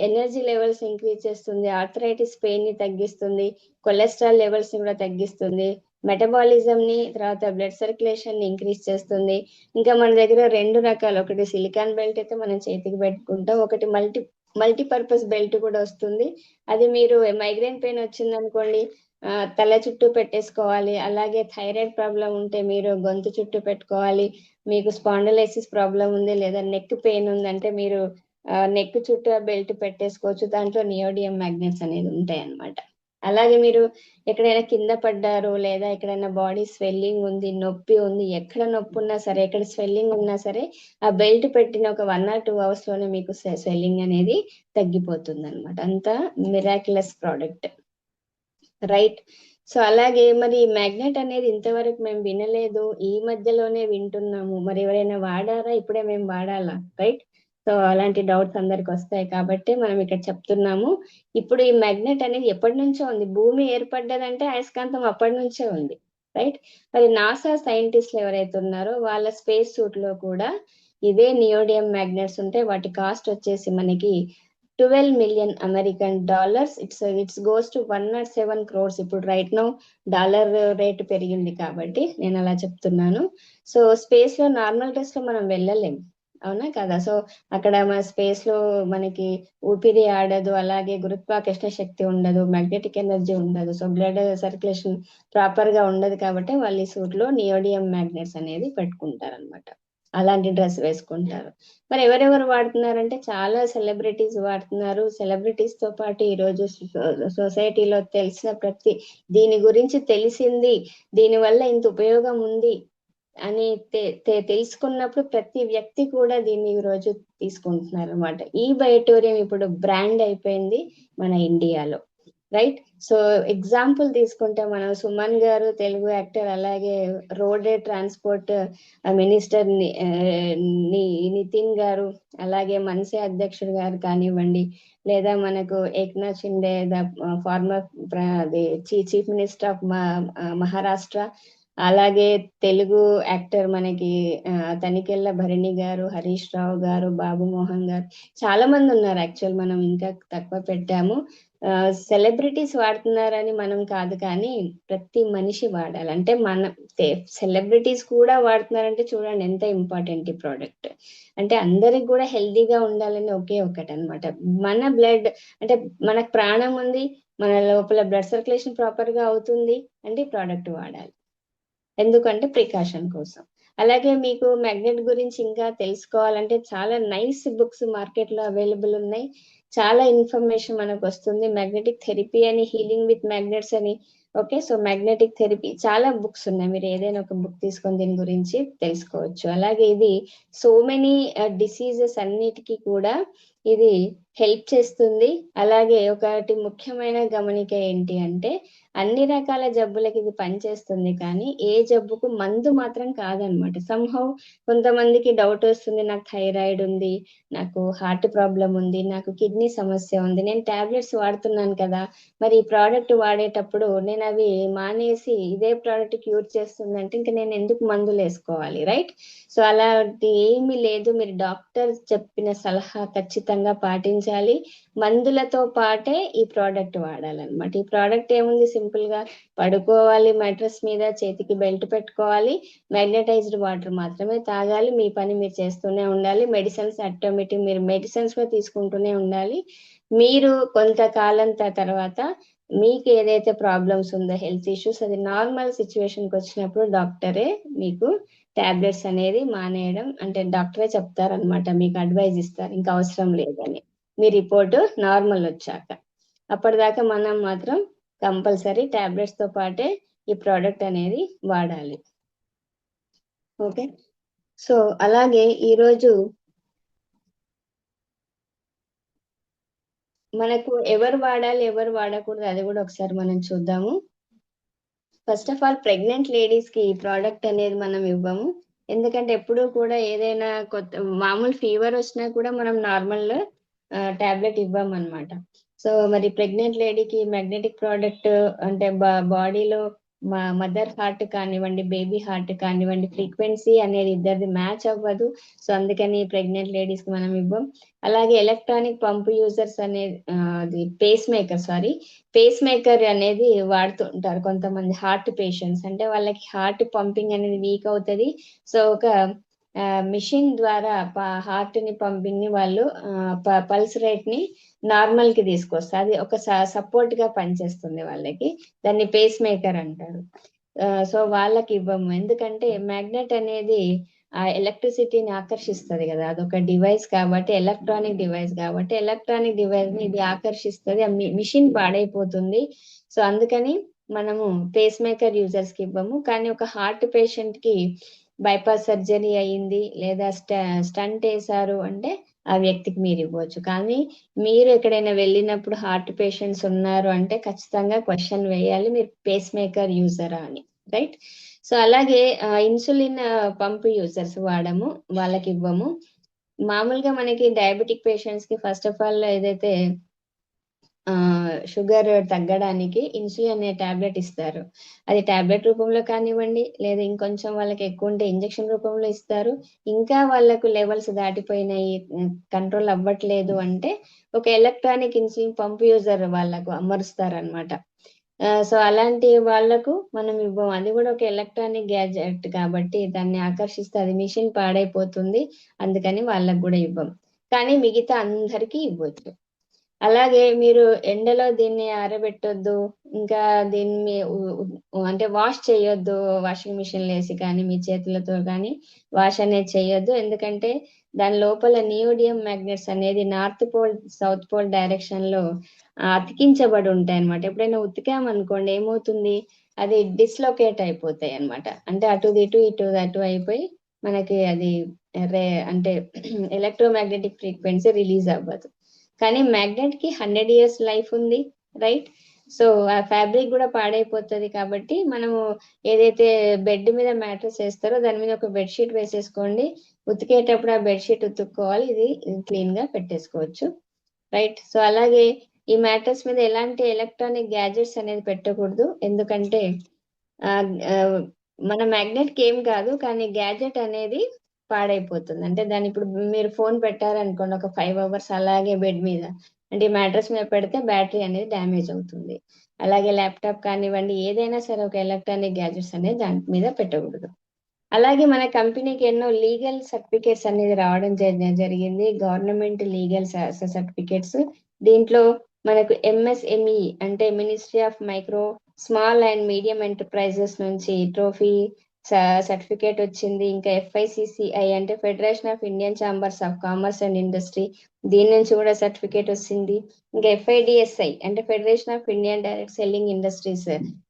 Speaker 1: ఎనర్జీ లెవెల్స్ ఇంక్రీజ్ చేస్తుంది, ఆర్థరైటిస్ పెయిన్ ని తగ్గిస్తుంది, కొలెస్ట్రాల్ లెవెల్స్ ని కూడా తగ్గిస్తుంది, మెటబాలిజం ని, తర్వాత బ్లడ్ సర్క్యులేషన్ ని ఇంక్రీజ్ చేస్తుంది. ఇంకా మన దగ్గర రెండు రకాలు, ఒకటి సిలికాన్ బెల్ట్ అయితే మనం చేతికి పెట్టుకుంటాం, ఒకటి మల్టీపర్పస్ బెల్ట్ కూడా వస్తుంది. అది మీరు మైగ్రేన్ పెయిన్ వచ్చింది అనుకోండి తల చుట్టూ పెట్టేసుకోవాలి. అలాగే థైరాయిడ్ ప్రాబ్లం ఉంటే మీరు గొంతు చుట్టూ పెట్టుకోవాలి. మీకు స్పాండిలైసిస్ ప్రాబ్లం ఉంది లేదా నెక్ పెయిన్ ఉందంటే మీరు నెక్ చుట్టూ బెల్ట్ పెట్టేసుకోవచ్చు. దాంట్లో నియోడియం మ్యాగ్నెట్స్ అనేది ఉంటాయి అన్నమాట. అలాగే మీరు ఎక్కడైనా కింద పడ్డారు లేదా ఎక్కడైనా బాడీ స్వెల్లింగ్ ఉంది, నొప్పి ఉంది, ఎక్కడ నొప్పి ఉన్నా సరే, ఎక్కడ స్వెల్లింగ్ ఉన్నా సరే ఆ బెల్ట్ పెట్టిన ఒక 1 or 2 hours లోనే మీకు స్వెల్లింగ్ అనేది తగ్గిపోతుంది అనమాట. అంత మిరాక్యులస్ ప్రోడక్ట్, రైట్. సో అలాగే మరి మ్యాగ్నెట్ అనేది ఇంతవరకు మేము వినలేదు, ఈ మధ్యలోనే వింటున్నాము. మరి ఎవరైనా వాడారా? ఇప్పుడే మేము వాడాలా? రైట్. సో అలాంటి డౌట్స్ అందరికి వస్తాయి కాబట్టి మనం ఇక్కడ చెప్తున్నాము. ఇప్పుడు ఈ మ్యాగ్నెట్ అనేది ఎప్పటి నుంచో ఉంది. భూమి ఏర్పడ్డదంటే అయస్కాంతం అప్పటి నుంచే ఉంది, రైట్. మరి నాసా సైంటిస్టులు ఎవరైతే ఉన్నారో వాళ్ళ స్పేస్ సూట్ లో కూడా ఇవే నియోడియం మ్యాగ్నెట్స్ ఉంటాయి. వాటి కాస్ట్ వచ్చేసి మనకి $12 million American. It's goes to 107 crores. ఇప్పుడు రైట్ నౌ డాలర్ రేట్ పెరిగింది కాబట్టి నేను అలా చెప్తున్నాను. సో స్పేస్ లో నార్మల్ డ్రెస్ లో మనం వెళ్ళలేం, అవునా కదా. సో అక్కడ మన స్పేస్ లో మనకి ఊపిరి ఆడదు, అలాగే గురుత్వాకర్షణ శక్తి ఉండదు, మ్యాగ్నెటిక్ ఎనర్జీ ఉండదు. సో బ్లడ్ సర్క్యులేషన్ ప్రాపర్ గా ఉండదు కాబట్టి వాళ్ళు ఈ సూట్ లో నియోడియం మ్యాగ్నెట్స్ అనేది పెట్టుకుంటారు అనమాట. అలాంటి డ్రెస్ వేసుకుంటారు. మరి ఎవరెవరు వాడుతున్నారంటే చాలా సెలబ్రిటీస్ వాడుతున్నారు. సెలబ్రిటీస్ తో పాటు ఈ రోజు సొసైటీలో తెలిసిన ప్రతి దీని గురించి తెలిసింది, దీని వల్ల ఇంత ఉపయోగం ఉంది అని తెలుసుకున్నప్పుడు ప్రతి వ్యక్తి కూడా దీన్ని ఈ రోజు తీసుకుంటున్నారు అనమాట. ఈ బయోటోరియం ఇప్పుడు బ్రాండ్ అయిపోయింది మన ఇండియాలో, రైట్. సో ఎగ్జాంపుల్ తీసుకుంటే మనం సుమన్ గారు తెలుగు యాక్టర్, అలాగే రోడ్ ట్రాన్స్పోర్ట్ మినిస్టర్ నితిన్ గారు, అలాగే మనసే అధ్యక్షుడు గారు కానివ్వండి, లేదా మనకు Eknath Shinde the former chief minister of Maharashtra, అలాగే తెలుగు యాక్టర్ మనకి తనికెళ్ళ భరణి గారు, హరీష్ రావు గారు, బాబు మోహన్ గారు, చాలా మంది ఉన్నారు. యాక్చువల్ మనం ఇంకా తక్కువ పెట్టాము. సెలబ్రిటీస్ వాడుతున్నారని మనం కాదు, కానీ ప్రతి మనిషి వాడాలి. అంటే మన సెలబ్రిటీస్ కూడా వాడుతున్నారంటే చూడండి ఎంత ఇంపార్టెంట్ ఈ ప్రోడక్ట్. అంటే అందరికి కూడా హెల్దీగా ఉండాలని ఒకే ఒకటి అనమాట. మన బ్లడ్ అంటే మనకు ప్రాణం ఉంది, మన లోపల బ్లడ్ సర్క్యులేషన్ ప్రాపర్ గా అవుతుంది అంటే ఈ ప్రోడక్ట్ వాడాలి. ఎందుకంటే ప్రికాషన్ కోసం. అలాగే మీకు మ్యాగ్నెట్ గురించి ఇంకా తెలుసుకోవాలంటే చాలా నైస్ బుక్స్ మార్కెట్ లో అవైలబుల్ ఉన్నాయి. చాలా ఇన్ఫర్మేషన్ మనకు వస్తుంది. మ్యాగ్నెటిక్ థెరపీ అని, హీలింగ్ విత్ మ్యాగ్నెట్స్ అని. ఓకే, సో మ్యాగ్నెటిక్ థెరపీ చాలా బుక్స్ ఉన్నాయి. మీరు ఏదైనా ఒక బుక్ తీసుకొని దీని గురించి తెలుసుకోవచ్చు. అలాగే ఇది సో మెనీ డిసీజెస్ అన్నిటికీ కూడా ఇది హెల్ప్ చేస్తుంది. అలాగే ఒకటి ముఖ్యమైన గమనిక ఏంటి అంటే అన్ని రకాల జబ్బులకి ఇది పనిచేస్తుంది, కానీ ఏ జబ్బుకు మందు మాత్రం కాదనమాట. సంహౌ కొంతమందికి డౌట్ వస్తుంది, నాకు థైరాయిడ్ ఉంది, నాకు హార్ట్ ప్రాబ్లం ఉంది, నాకు కిడ్నీ సమస్య ఉంది, నేను టాబ్లెట్స్ వాడుతున్నాను కదా, మరి ఈ ప్రోడక్ట్ వాడేటప్పుడు నేను అవి మానేసి ఇదే ప్రోడక్ట్ క్యూర్ చేస్తుందంటే ఇంకా నేను ఎందుకు మందులు వేసుకోవాలి, రైట్? సో అలాంటి ఏమీ లేదు. మీరు డాక్టర్ చెప్పిన సలహా ఖచ్చితంగా పాటించాలి. మందులతో పాటే ఈ ప్రోడక్ట్ వాడాలన్నమాట. ఈ ప్రోడక్ట్ ఏముంది, సింపుల్ గా పడుకోవాలి మెట్రస్ మీద, చేతికి బెల్ట్ పెట్టుకోవాలి, మ్యాగ్నెటైజ్డ్ వాటర్ మాత్రమే తాగాలి, మీ పని మీరు చేస్తూనే ఉండాలి, మెడిసిన్స్ ఆటోమేటిక్ మీరు మెడిసిన్స్ గా తీసుకుంటూనే ఉండాలి. మీరు కొంతకాలం తర్వాత మీకు ఏదైతే ప్రాబ్లమ్స్ ఉందో హెల్త్ ఇష్యూస్, అది నార్మల్ సిచ్యువేషన్ కి వచ్చినప్పుడు డాక్టరే మీకు టాబ్లెట్స్ అనేది మానేయడం, అంటే డాక్టరే చెప్తారనమాట, మీకు అడ్వైజ్ ఇస్తారు ఇంకా అవసరం లేదని, మీ రిపోర్ట్ నార్మల్ వచ్చాక. అప్పటిదాకా మనం మాత్రం కంపల్సరీ టాబ్లెట్స్ తో పాటే ఈ ప్రోడక్ట్ అనేది వాడాలి. ఓకే, సో అలాగే ఈరోజు మనకు ఎవరు వాడాలి ఎవరు వాడకూడదు అది కూడా ఒకసారి మనం చూద్దాము. First of all pregnant ladies కి ఈ ప్రోడక్ట్ అనేది మనం ఇవ్వము. ఎందుకంటే ఎప్పుడూ కూడా ఏదైనా కొత్త మామూలు ఫీవర్ వచ్చినా కూడా మనం నార్మల్ టాబ్లెట్ ఇవ్వం అనమాట. సో మరి ప్రెగ్నెంట్ లేడీకి మ్యాగ్నెటిక్ ప్రోడక్ట్ అంటే బాడీలో మదర్ హార్ట్ కానివ్వండి, బేబీ హార్ట్ కానివ్వండి, ఫ్రీక్వెన్సీ అనేది ఇద్దరిది మ్యాచ్ అవ్వదు. సో అందుకని ప్రెగ్నెంట్ లేడీస్ కి మనం ఇవ్వం. అలాగే ఎలక్ట్రానిక్ పంప్ యూజర్స్ అనేది అది పేస్ మేకర్ అనేది వాడుతూ ఉంటారు కొంతమంది హార్ట్ పేషెంట్స్. అంటే వాళ్ళకి హార్ట్ పంపింగ్ అనేది వీక్ అవుతుంది. సో ఒక మిషన్ ద్వారా హార్ట్ ని పంపింగ్ ని వాళ్ళు పల్స్ రేట్ ని నార్మల్ కి తీసుకొస్తారు. అది ఒక సపోర్ట్ గా పనిచేస్తుంది వాళ్ళకి. దాన్ని పేస్ మేకర్ అంటారు. సో వాళ్ళకి ఇవ్వము. ఎందుకంటే మ్యాగ్నెట్ అనేది ఆ ఎలక్ట్రిసిటీని ఆకర్షిస్తుంది కదా, అదొక డివైస్ కాబట్టి, ఎలక్ట్రానిక్ డివైస్ ని ఇది ఆకర్షిస్తుంది, ఆ మిషన్ పాడైపోతుంది. సో అందుకని మనము పేస్ మేకర్ యూజర్స్ కి ఇవ్వము. కానీ ఒక హార్ట్ పేషెంట్ కి బైపాస్ సర్జరీ అయ్యింది లేదా స్టంట్ వేశారు అంటే ఆ వ్యక్తికి మీరు ఇవ్వచ్చు. కానీ మీరు ఎక్కడైనా వెళ్ళినప్పుడు హార్ట్ పేషెంట్స్ ఉన్నారు అంటే ఖచ్చితంగా క్వశ్చన్ వేయాలి, మీరు పేస్ మేకర్ యూజరా అని, రైట్? సో అలాగే ఇన్సులిన్ పంప్ యూజర్స్ వాడము, వాళ్ళకి ఇవ్వము. మామూలుగా మనకి డయాబెటిక్ పేషెంట్స్ కి ఫస్ట్ ఆఫ్ ఆల్ ఏదైతే షుగర్ తగ్గడానికి ఇన్సులిన్ అనే టాబ్లెట్ ఇస్తారు. అది టాబ్లెట్ రూపంలో కానివ్వండి, లేదా ఇంకొంచెం వాళ్ళకి ఎక్కువ ఉంటే ఇంజెక్షన్ రూపంలో ఇస్తారు. ఇంకా వాళ్ళకు లెవెల్స్ దాటిపోయినాయి, కంట్రోల్ అవ్వట్లేదు అంటే ఒక ఎలక్ట్రానిక్ ఇన్సులిన్ పంప్ యూజర్ వాళ్ళకు అమరుస్తారు అనమాట. సో అలాంటి వాళ్లకు మనం ఇవ్వం. అది కూడా ఒక ఎలక్ట్రానిక్ గ్యాజెట్ కాబట్టి దాన్ని ఆకర్షిస్తే అది మిషన్ పాడైపోతుంది, అందుకని వాళ్ళకు కూడా ఇవ్వం. కానీ మిగతా అందరికీ ఇవ్వచ్చు. అలాగే మీరు ఎండలో దీన్ని ఆరబెట్టొద్దు, ఇంకా దీన్ని అంటే వాష్ చేయొద్దు, వాషింగ్ మిషన్ వేసి కానీ మీ చేతులతో కానీ వాష్ అనేది చేయొద్దు. ఎందుకంటే దాని లోపల నియోడియం మ్యాగ్నెట్స్ అనేది north pole south pole direction లో అతికించబడి ఉంటాయి అనమాట. ఎప్పుడైనా ఉతికామనుకోండి ఏమవుతుంది, అది డిస్లొకేట్ అయిపోతాయి అనమాట. అంటే అటు ఇటు ఇటు అటు అయిపోయి మనకి అది అంటే ఎలక్ట్రోమాగ్నెటిక్ ఫ్రీక్వెన్సీ రిలీజ్ అవ్వదు. కానీ మ్యాగ్నెట్ కి 100 years లైఫ్ ఉంది, రైట్? సో ఆ ఫ్యాబ్రిక్ కూడా పాడైపోతుంది. కాబట్టి మనము ఏదైతే బెడ్ మీద మ్యాట్రెస్ వేస్తారో దాని మీద ఒక బెడ్షీట్ వేసేసుకోండి, ఉతికేటప్పుడు ఆ బెడ్షీట్ ఉతుక్కోవాలి, ఇది క్లీన్ గా పెట్టేసుకోవచ్చు, రైట్? సో అలాగే ఈ మ్యాట్రెస్ మీద ఎలాంటి ఎలక్ట్రానిక్ గ్యాజెట్స్ అనేది పెట్టకూడదు. ఎందుకంటే మన మ్యాగ్నెట్ కి ఏం కాదు, కానీ గ్యాడ్జెట్ అనేది పాడైపోతుంది. అంటే దాన్ని ఇప్పుడు మీరు ఫోన్ పెట్టారనుకోండి ఒక 5 hours అలాగే బెడ్ మీద, అంటే మ్యాట్రెస్ మీద పెడితే బ్యాటరీ అనేది డ్యామేజ్ అవుతుంది. అలాగే ల్యాప్టాప్ కానివ్వండి, ఏదైనా సరే ఒక ఎలక్ట్రానిక్ గ్యాడ్జెట్స్ అనేది దాని మీద పెట్టకూడదు. అలాగే మన కంపెనీకి ఎన్నో లీగల్ సర్టిఫికేట్స్ అనేది రావడం జరిగింది, గవర్నమెంట్ లీగల్ సర్టిఫికేట్స్. దీంట్లో మనకు ఎంఎస్ఎంఈ అంటే ministry of micro small and medium enterprises నుంచి ట్రోఫీ సర్టిఫికేట్ వచ్చింది. ఇంకా ఎఫ్ఐసిసిఐ అంటే federation of Indian chambers of commerce and industry, దీని నుంచి కూడా సర్టిఫికేట్ వచ్చింది. ఇంకా ఎఫ్ఐడిఎస్ఐ అంటే federation of Indian direct selling industries,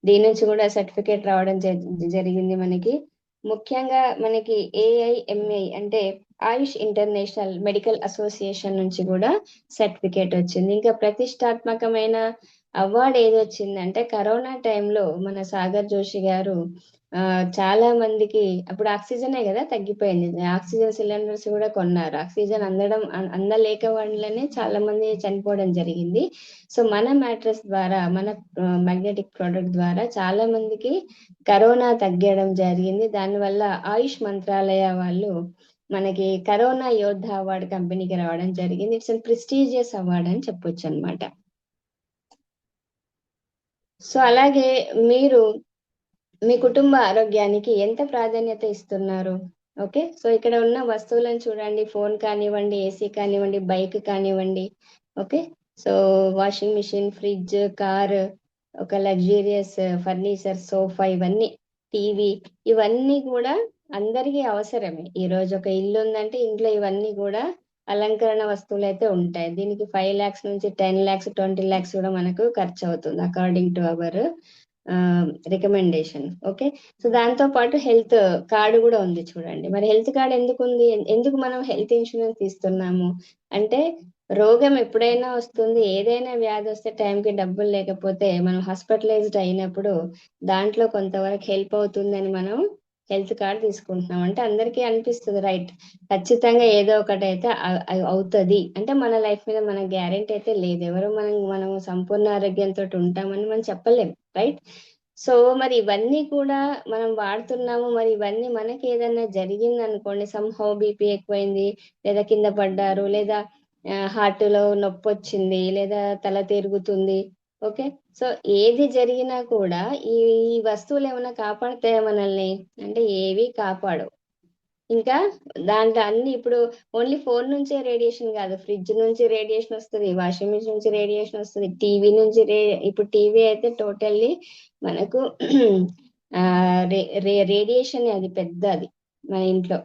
Speaker 1: దీని నుంచి కూడా సర్టిఫికేట్ రావడం జరిగింది మనకి. ముఖ్యంగా మనకి ఏఐఎంఐ అంటే ఆయుష్ ఇంటర్నేషనల్ మెడికల్ అసోసియేషన్ నుంచి కూడా సర్టిఫికేట్ వచ్చింది. ఇంకా ప్రతిష్టాత్మకమైన అవార్డు ఏది వచ్చిందంటే కరోనా టైంలో మన సాగర్ జోషి గారు చాలా మందికి అప్పుడు ఆక్సిజనే కదా తగ్గిపోయింది, ఆక్సిజన్ సిలిండర్స్ కూడా కొన్నారు. ఆక్సిజన్ అందలేక వాళ్ళనే చాలా మంది చనిపోవడం జరిగింది. సో మన మ్యాట్రెస్ ద్వారా, మన మ్యాగ్నెటిక్ ప్రోడక్ట్ ద్వారా చాలా మందికి కరోనా తగ్గడం జరిగింది. దానివల్ల ఆయుష్ మంత్రాలయ వాళ్ళు మనకి కరోనా యోధ అవార్డు కంపెనీకి రావడం జరిగింది. ఇట్స్ ప్రెస్టీజియస్ అవార్డ్ అని చెప్పొచ్చు అనమాట. సో అలాగే మీరు మీ కుటుంబ ఆరోగ్యానికి ఎంత ప్రాధాన్యత ఇస్తున్నారు? ఓకే, సో ఇక్కడ ఉన్న వస్తువులను చూడండి, ఫోన్ కానివ్వండి, ఏసీ కానివ్వండి, బైక్ కానివ్వండి. Okay, so washing machine, fridge, car, ఒక లగ్జూరియస్ ఫర్నిచర్, సోఫా, ఇవన్నీ, టీవీ, ఇవన్నీ కూడా అందరికీ అవసరమే. ఈ రోజు ఒక ఇల్లు ఉందంటే ఇంట్లో ఇవన్నీ కూడా అలంకరణ వస్తువులు అయితే ఉంటాయి. దీనికి 5 lakhs నుంచి 10 lakhs 20 lakhs కూడా మనకు ఖర్చు అవుతుంది according to our recommendation. Okay, so దాంతో పాటు హెల్త్ కార్డు కూడా ఉంది చూడండి. మరి హెల్త్ కార్డ్ ఎందుకు ఉంది, ఎందుకు మనం హెల్త్ ఇన్సూరెన్స్ తీస్తున్నాము అంటే రోగం ఎప్పుడైనా వస్తుంది, ఏదైనా వ్యాధి వస్తే టైంకి డబ్బులు లేకపోతే మనం హాస్పిటలైజ్డ్ అయినప్పుడు దాంట్లో కొంతవరకు హెల్ప్ అవుతుందని మనం హెల్త్ కార్డ్ తీసుకుంటున్నాం. అంటే అందరికీ అనిపిస్తుంది రైట్, ఖచ్చితంగా ఏదో ఒకటి అయితే అవుతుంది అంటే మన లైఫ్ మీద మన గ్యారెంటీ అయితే లేదు, ఎవరు మనం సంపూర్ణ ఆరోగ్యంతో ఉంటామని మనం చెప్పలేం, రైట్? సో మరి ఇవన్నీ కూడా మనం వాడుతున్నాము, మరి ఇవన్నీ మనకి ఏదైనా జరిగింది అనుకోండి, హౌ బీపీ ఎక్కువైంది, లేదా కింద పడ్డారు, లేదా హార్ట్ లో నొప్పి వచ్చింది, లేదా తల తిరుగుతుంది. ఓకే, సో ఏది జరిగినా కూడా ఈ వస్తువులు ఏమైనా కాపాడుతాయా మనల్ని అంటే ఏవి కాపాడవు. ఇంకా దాంట్లో అన్ని ఇప్పుడు ఓన్లీ ఫోన్ నుంచే రేడియేషన్ కాదు, ఫ్రిడ్జ్ నుంచి రేడియేషన్ వస్తుంది, వాషింగ్ మిషన్ నుంచి రేడియేషన్ వస్తుంది, టీవీ నుంచి ఇప్పుడు టీవీ అయితే టోటల్లీ మనకు రేడియేషన్ అది పెద్ద, అది మన ఇంట్లో.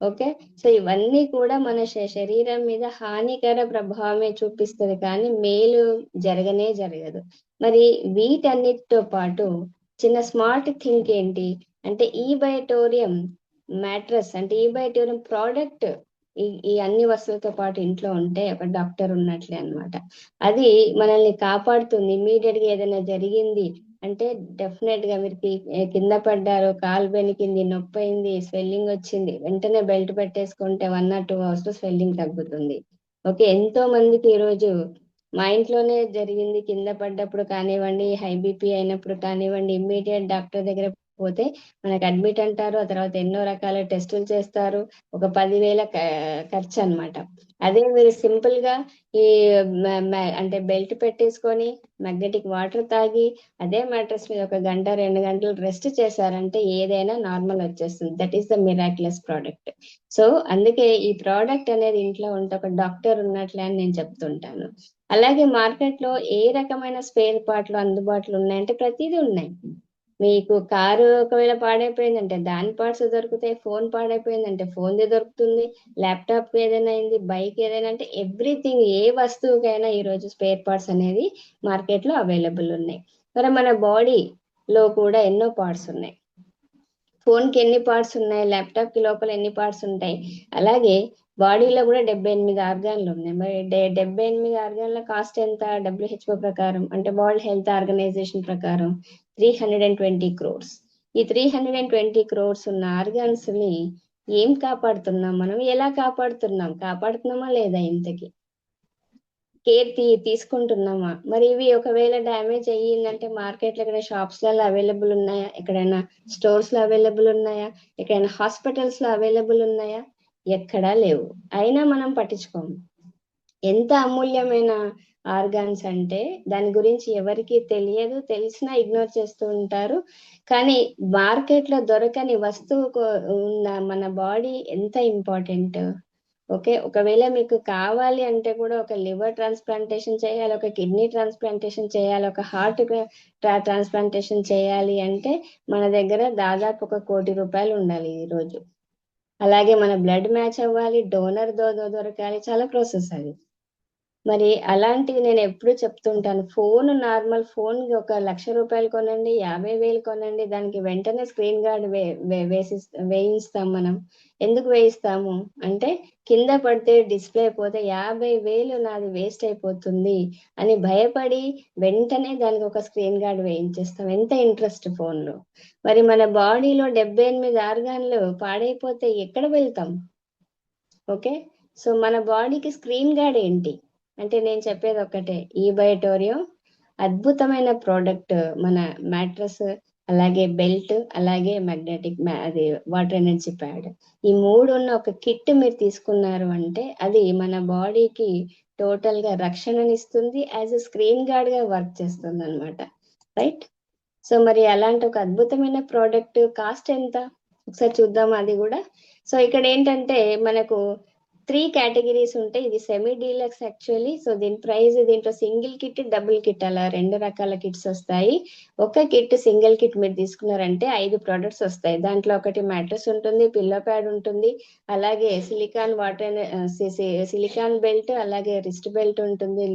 Speaker 1: ఓకే, సో ఇవన్నీ కూడా మన శరీరం మీద హానికర ప్రభావమే చూపిస్తుంది, కానీ మేలు జరగదు. మరి వీటన్నిటితో పాటు చిన్న స్మార్ట్ థింక్ ఏంటి అంటే ఈ బయోటోరియం మ్యాట్రస్, అంటే ఈ బయోటోరియం ప్రోడక్ట్ ఈ అన్ని వస్తువులతో పాటు ఇంట్లో ఉంటే ఒక డాక్టర్ ఉన్నట్లే అన్నమాట. అది మనల్ని కాపాడుతుంది. ఇమీడియట్ గా ఏదైనా జరిగింది అంటే డెఫినెట్ గా మీరు కింద పడ్డారు, కాలు బెనికింది, నొప్పి అయింది, స్వెల్లింగ్ వచ్చింది, వెంటనే బెల్ట్ పెట్టేసుకుంటే 1 or 2 hours లో స్వెల్లింగ్ తగ్గుతుంది. ఓకే, ఎంతో మందికి ఈరోజు మా ఇంట్లోనే జరిగింది, కింద పడ్డప్పుడు కానివ్వండి, హై బీపీ అయినప్పుడు కానివ్వండి, ఇమ్మీడియట్ డాక్టర్ దగ్గర పోతే మనకు అడ్మిట్ అంటారు, ఆ తర్వాత ఎన్నో రకాల టెస్టులు చేస్తారు, ఒక 10,000 ఖర్చు అన్నమాట. అదే మీరు సింపుల్ గా ఈ అంటే బెల్ట్ పెట్టేసుకొని మ్యాగ్నెటిక్ వాటర్ తాగి అదే మ్యాట్రెస్ మీద 1 గంట 2 గంటలు రెస్ట్ చేశారంటే ఏదైనా నార్మల్ వచ్చేస్తుంది. That is the miraculous product. So అందుకే ఈ ప్రోడక్ట్ అనేది ఇంట్లో ఉంటే ఒక డాక్టర్ ఉన్నట్లే అని నేను చెప్తుంటాను. అలాగే మార్కెట్ లో ఏ రకమైన స్పేర్ పార్ట్లు అందుబాటులో ఉన్నాయంటే ప్రతిదీ ఉన్నాయి. మీకు కారు ఒకవేళ పాడైపోయిందంటే దాని పార్ట్స్ దొరుకుతాయి, ఫోన్ పాడైపోయిందంటే ఫోన్ది దొరుకుతుంది, ల్యాప్టాప్ ఏదైనా అయింది, బైక్ ఏదైనా, అంటే ఎవ్రీథింగ్, ఏ వస్తువుకైనా ఈ రోజు స్పేర్ పార్ట్స్ అనేది మార్కెట్ లో అవైలబుల్ ఉన్నాయి. మరి మన బాడీ లో కూడా ఎన్నో పార్ట్స్ ఉన్నాయి. ఫోన్ కి ఎన్ని పార్ట్స్ ఉన్నాయి, ల్యాప్టాప్ కి లోపల ఎన్ని పార్ట్స్ ఉంటాయి, అలాగే బాడీలో కూడా 78 ఆర్గాన్లు ఉన్నాయి. మరి 78 ఆర్గాన్ల కాస్ట్ ఎంత? WHO ప్రకారం, అంటే వరల్డ్ హెల్త్ ఆర్గనైజేషన్ ప్రకారం 320 crores. ఈ 320 crores ఉన్న ఆర్గాన్స్ ని ఏం కాపాడుతున్నాం మనం, ఎలా కాపాడుతున్నామా లేదా ఇంతకి? కేర్ తీసుకుంటున్నామా? మరి ఇవి ఒకవేళ డ్యామేజ్ అయ్యిందంటే మార్కెట్లో ఎక్కడ షాప్స్లలో అవైలబుల్ ఉన్నాయా? ఎక్కడైనా స్టోర్స్ లో అవైలబుల్ ఉన్నాయా? ఎక్కడైనా హాస్పిటల్స్ లో అవైలబుల్ ఉన్నాయా? ఎక్కడా లేవు. అయినా మనం పట్టించుకోము. ఎంత అమూల్యమైన ఆర్గాన్స్ అంటే దాని గురించి ఎవరికి తెలియదు, తెలిసినా ఇగ్నోర్ చేస్తూ ఉంటారు. కానీ మార్కెట్ లో దొరకని వస్తువు ఉన్న మన బాడీ ఎంత ఇంపార్టెంట్. ఓకే, ఒకవేళ మీకు కావాలి అంటే కూడా ఒక లివర్ ట్రాన్స్ప్లాంటేషన్ చేయాలి, ఒక కిడ్నీ ట్రాన్స్ప్లాంటేషన్ చేయాలి, ఒక హార్ట్ ట్రాన్స్ప్లాంటేషన్ చేయాలి అంటే మన దగ్గర దాదాపు ₹1,00,00,000 ఉండాలి ఈ రోజు. అలాగే మన బ్లడ్ మ్యాచ్ అవ్వాలి, డోనర్ దొరకాలి, చాలా ప్రాసెస్ అది. మరి అలాంటివి నేను ఎప్పుడు చెప్తుంటాను, ఫోన్, నార్మల్ ఫోన్ ఒక ₹1,00,000 కొనండి, 50,000 కొనండి, దానికి వెంటనే స్క్రీన్ గార్డ్ వేయిస్తాం మనం. ఎందుకు వేయిస్తాము అంటే కింద పడితే డిస్ప్లే పోతే 50,000 నాది వేస్ట్ అయిపోతుంది అని భయపడి వెంటనే దానికి ఒక స్క్రీన్ గార్డ్ వేయించేస్తాం. ఎంత ఇంట్రెస్ట్ ఫోన్ లో. మరి మన బాడీలో 78 ఆర్గాన్లు పాడైపోతే ఎక్కడ వెళ్తాం? ఓకే, సో మన బాడీకి స్క్రీన్ గార్డ్ ఏంటి అంటే నేను చెప్పేది ఒక్కటే, ఈ బయోటోరియో అద్భుతమైన ప్రోడక్ట్. మన మ్యాట్రస్, అలాగే బెల్ట్, అలాగే మ్యాగ్నెటిక్ అది వాటర్ ఎనర్జీ ప్యాడ్, ఈ మూడు ఉన్న ఒక కిట్ మీరు తీసుకున్నారు అంటే అది మన బాడీకి టోటల్ గా రక్షణనిస్తుంది, యాజ్ ఎ స్క్రీన్ గార్డ్ గా వర్క్ చేస్తుంది అనమాట. రైట్. సో మరి అలాంటి ఒక అద్భుతమైన ప్రోడక్ట్ కాస్ట్ ఎంత ఒకసారి చూద్దాం అది కూడా. సో ఇక్కడ ఏంటంటే మనకు 3 కేటగిరీస్ ఉంటాయి. ఇది సెమీ డీలక్స్ యాక్చువల్లీ. సో దీని ప్రైస్, దీంట్లో సింగిల్ కిట్, డబుల్ కిట్ అలా 2 రకాల కిట్స్ వస్తాయి. ఒక కిట్ సింగిల్ కిట్ మీరు తీసుకున్నారంటే 5 ప్రొడక్ట్స్ వస్తాయి. దాంట్లో ఒకటి మ్యాట్రెస్ ఉంటుంది, పిల్లో ప్యాడ్ ఉంటుంది, అలాగే సిలికాన్ వాటర్ సిలికాన్ బెల్ట్, అలాగే రిస్ట్ బెల్ట్ ఉంటుంది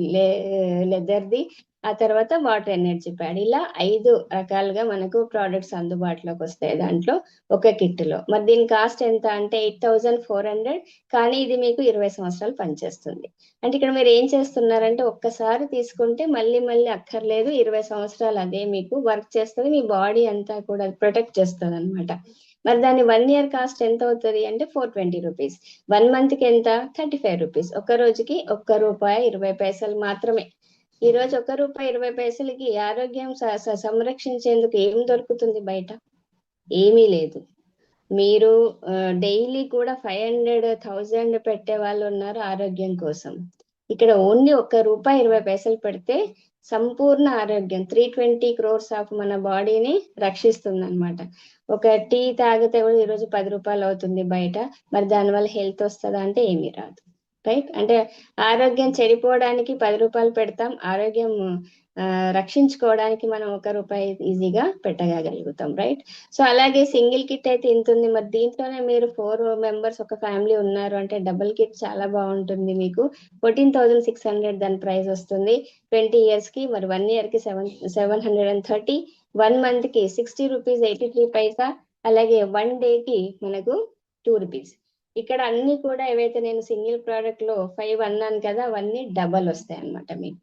Speaker 1: లెదర్ది, ఆ తర్వాత వాటర్ ఎనర్జీ ప్యాడ్. ఇలా 5 రకాలుగా మనకు ప్రోడక్ట్స్ అందుబాటులోకి వస్తాయి దాంట్లో ఒక కిట్ లో. మరి దీని కాస్ట్ ఎంత అంటే 8,400. కానీ ఇది మీకు 20 సంవత్సరాలు పనిచేస్తుంది. అంటే ఇక్కడ మీరు ఏం చేస్తున్నారంటే ఒక్కసారి తీసుకుంటే మళ్ళీ మళ్ళీ అక్కర్లేదు, 20 సంవత్సరాలు అదే మీకు వర్క్ చేస్తుంది, మీ బాడీ అంతా కూడా ప్రొటెక్ట్ చేస్తుంది అనమాట. మరి దాని 1 ఇయర్ కాస్ట్ ఎంత అవుతుంది అంటే ₹420. 1 మంత్ కి ఎంత? ₹35. ఒక రోజుకి ₹1.20 మాత్రమే. ఈ రోజు ₹1.20కి ఆరోగ్యం సంరక్షించేందుకు ఏం దొరుకుతుంది బయట? ఏమీ లేదు. మీరు డైలీ కూడా 500,000 పెట్టే వాళ్ళు ఉన్నారు ఆరోగ్యం కోసం. ఇక్కడ ఓన్లీ ₹1.20 పెడితే సంపూర్ణ ఆరోగ్యం 320 crores ఆఫ్ మన బాడీని రక్షిస్తుంది అనమాట. ఒక టీ తాగితే కూడా ఈరోజు ₹10 అవుతుంది బయట. మరి దానివల్ల హెల్త్ వస్తుందా అంటే ఏమీ రాదు. రైట్. అంటే ఆరోగ్యం చెడిపోవడానికి ₹10 పెడతాం, ఆరోగ్యం రక్షించుకోవడానికి మనం ₹1 ఈజీగా పెట్టగలుగుతాం. రైట్. సో అలాగే సింగిల్ కిట్ అయితే ఇంత ఉంది. మరి దీంట్లోనే మీరు 4 మెంబర్స్ ఒక ఫ్యామిలీ ఉన్నారు అంటే డబుల్ కిట్ చాలా బాగుంటుంది. మీకు 14,600 దాని ప్రైస్ వస్తుంది 20 years కి. మరి 1 year కి 730, 1 month కి ₹60.83, అలాగే 1 day కి మనకు ₹2. ఇక్కడ అన్ని కూడా ఏవైతే నేను సింగిల్ ప్రోడక్ట్ లో 5 అన్నాను కదా, అవన్నీ డబల్ వస్తాయి అన్నమాట మీకు.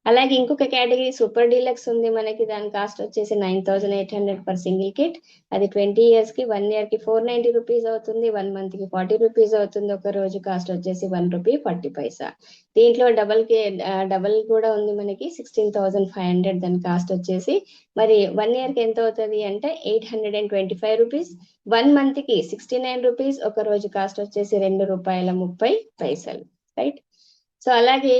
Speaker 1: అలాగే ఇంకొక కేటగిరీ సూపర్ డీలక్స్ ఉంది మనకి. దాని కాస్ట్ వచ్చేసి 9,800 పర్ సింగిల్ కిట్. అది 20 years కి, 1 year కి ₹490 అవుతుంది, 1 month కి ₹40 అవుతుంది. ఒక రోజు కాస్ట్ వచ్చేసి ₹1.40. దీంట్లో డబల్ కూడా ఉంది మనకి, 16,500 దాని కాస్ట్ వచ్చేసి. మరి 1 year కి ఎంత అవుతుంది అంటే ₹825, 1 month కి ₹69, ఒక రోజు కాస్ట్ వచ్చేసి ₹2.30. రైట్. సో అలాగే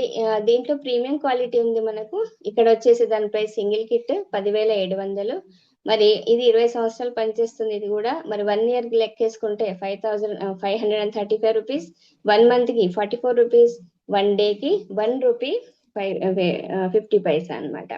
Speaker 1: దీంట్లో ప్రీమియం క్వాలిటీ ఉంది మనకు. ఇక్కడ వచ్చేసి దాని ప్రైస్ సింగిల్ కిట్ 10,700. మరి ఇది 20 సంవత్సరాలు పనిచేస్తుంది ఇది కూడా. మరి 1 year కి లెక్కేసుకుంటే ₹5,535, 1 month కి ₹44, 1 day కి ₹1.50 అన్నమాట.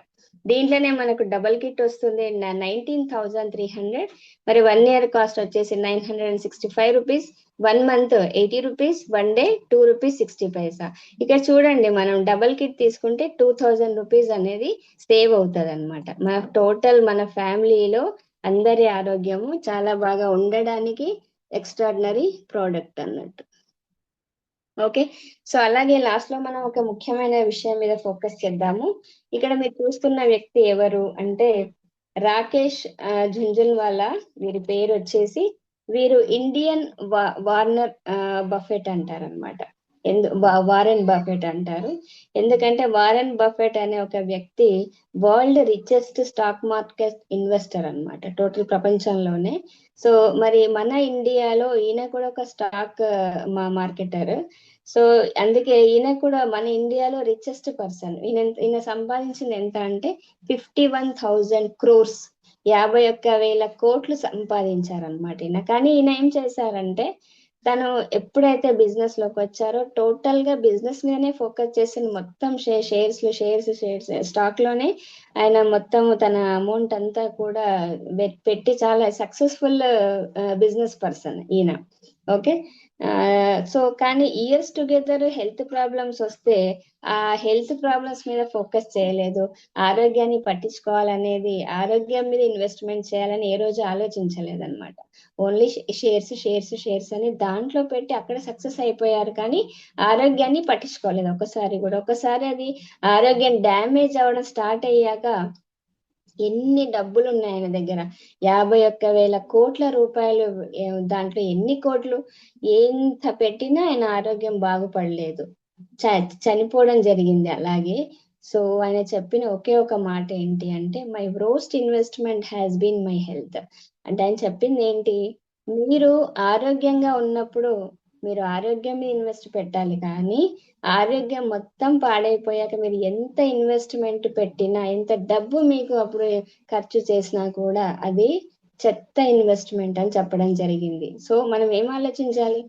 Speaker 1: దీంట్లోనే మనకు డబల్ కిట్ వస్తుంది 19,300. మరి 1 year కాస్ట్ వచ్చేసి ₹965, 1 month ₹80, 1 day ₹2.60. ఇక్కడ చూడండి, మనం డబల్ కిట్ తీసుకుంటే ₹2,000 అనేది సేవ్ అవుతుంది అనమాట. మన టోటల్ మన ఫ్యామిలీలో అందరి ఆరోగ్యము చాలా బాగా ఉండడానికి ఎక్స్ట్రాడినరీ ప్రోడక్ట్ అన్నట్టు. ఓకే. సో అలాగే లాస్ట్ లో మనం ఒక ముఖ్యమైన విషయం మీద ఫోకస్ చేద్దాము. ఇక్కడ మీరు చూస్తున్న వ్యక్తి ఎవరు అంటే రాకేష్ ఝుంఝున్వాలా. వీరి పేరు వచ్చేసి, వీరు ఇండియన్ వార్నర్ బఫెట్ అంటారనమాట. వారెన్ బఫెట్ అంటారు. ఎందుకంటే వారెన్ బఫెట్ అనే ఒక వ్యక్తి world richest stock market investor అన్నమాట, టోటల్ ప్రపంచంలోనే. సో మరి మన ఇండియాలో ఈయన కూడా ఒక స్టాక్ మార్కెటర్. సో అందుకే ఈయన కూడా మన ఇండియాలో రిచెస్ట్ పర్సన్. ఈయన సంపాదించింది ఎంత అంటే 51,000 crores, 51,000 కోట్లు సంపాదించారనమాట ఈయన. కానీ ఈయన ఏం చేశారంటే, తను ఎప్పుడైతే బిజినెస్ లోకి వచ్చారో టోటల్ గా బిజినెస్ మీదనే ఫోకస్ చేసిన, మొత్తం షేర్స్ స్టాక్ లోనే ఆయన మొత్తం తన అమౌంట్ అంతా కూడా పెట్టి చాలా సక్సెస్ఫుల్ బిజినెస్ పర్సన్ ఈయన. ఓకే. సో కానీ ఇయర్స్ టుగెదర్ హెల్త్ ప్రాబ్లమ్స్ వస్తే ఆ హెల్త్ ప్రాబ్లమ్స్ మీద ఫోకస్ చేయలేదు. ఆరోగ్యాన్ని పట్టించుకోవాలనేది, ఆరోగ్యం మీద ఇన్వెస్ట్మెంట్ చేయాలని ఏ రోజు ఆలోచించలేదు అనమాట. ఓన్లీ షేర్స్ అని దాంట్లో పెట్టి అక్కడ సక్సెస్ అయిపోయారు, కానీ ఆరోగ్యాన్ని పట్టించుకోలేదు ఒకసారి కూడా. ఒకసారి అది ఆరోగ్యం డ్యామేజ్ అవ్వడం స్టార్ట్ అయ్యాక ఎన్ని డబ్బులు ఉన్నాయి ఆయన దగ్గర, 51,000 కోట్ల రూపాయలు. దాంట్లో ఎన్ని కోట్లు ఎంత పెట్టినా ఆయన ఆరోగ్యం బాగుపడలేదు, చనిపోవడం జరిగింది అలాగే. సో ఆయన చెప్పిన ఒకే ఒక మాట ఏంటి అంటే, my greatest investment has been my health. అంటే ఆయన చెప్పింది ఏంటి, మీరు ఆరోగ్యంగా ఉన్నప్పుడు మీరు ఆరోగ్యం మీద ఇన్వెస్ట్ పెట్టాలి, కానీ ఆరోగ్యం మొత్తం పాడైపోయాక మీరు ఎంత ఇన్వెస్ట్మెంట్ పెట్టినా, ఎంత డబ్బు మీకు అప్పుడు ఖర్చు చేసినా కూడా అది చెత్త ఇన్వెస్ట్మెంట్ అని చెప్పడం జరిగింది. సో మనం ఏం ఆలోచించాలి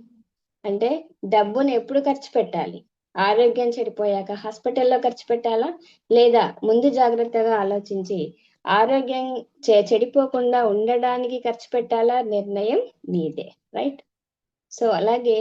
Speaker 1: అంటే, డబ్బును ఎప్పుడు ఖర్చు పెట్టాలి? ఆరోగ్యం చెడిపోయాక హాస్పిటల్లో ఖర్చు పెట్టాలా, లేదా ముందు జాగ్రత్తగా ఆలోచించి ఆరోగ్యం చెడిపోకుండా ఉండడానికి ఖర్చు పెట్టాలా? నిర్ణయం మీదే, రైట్? సో అలాగే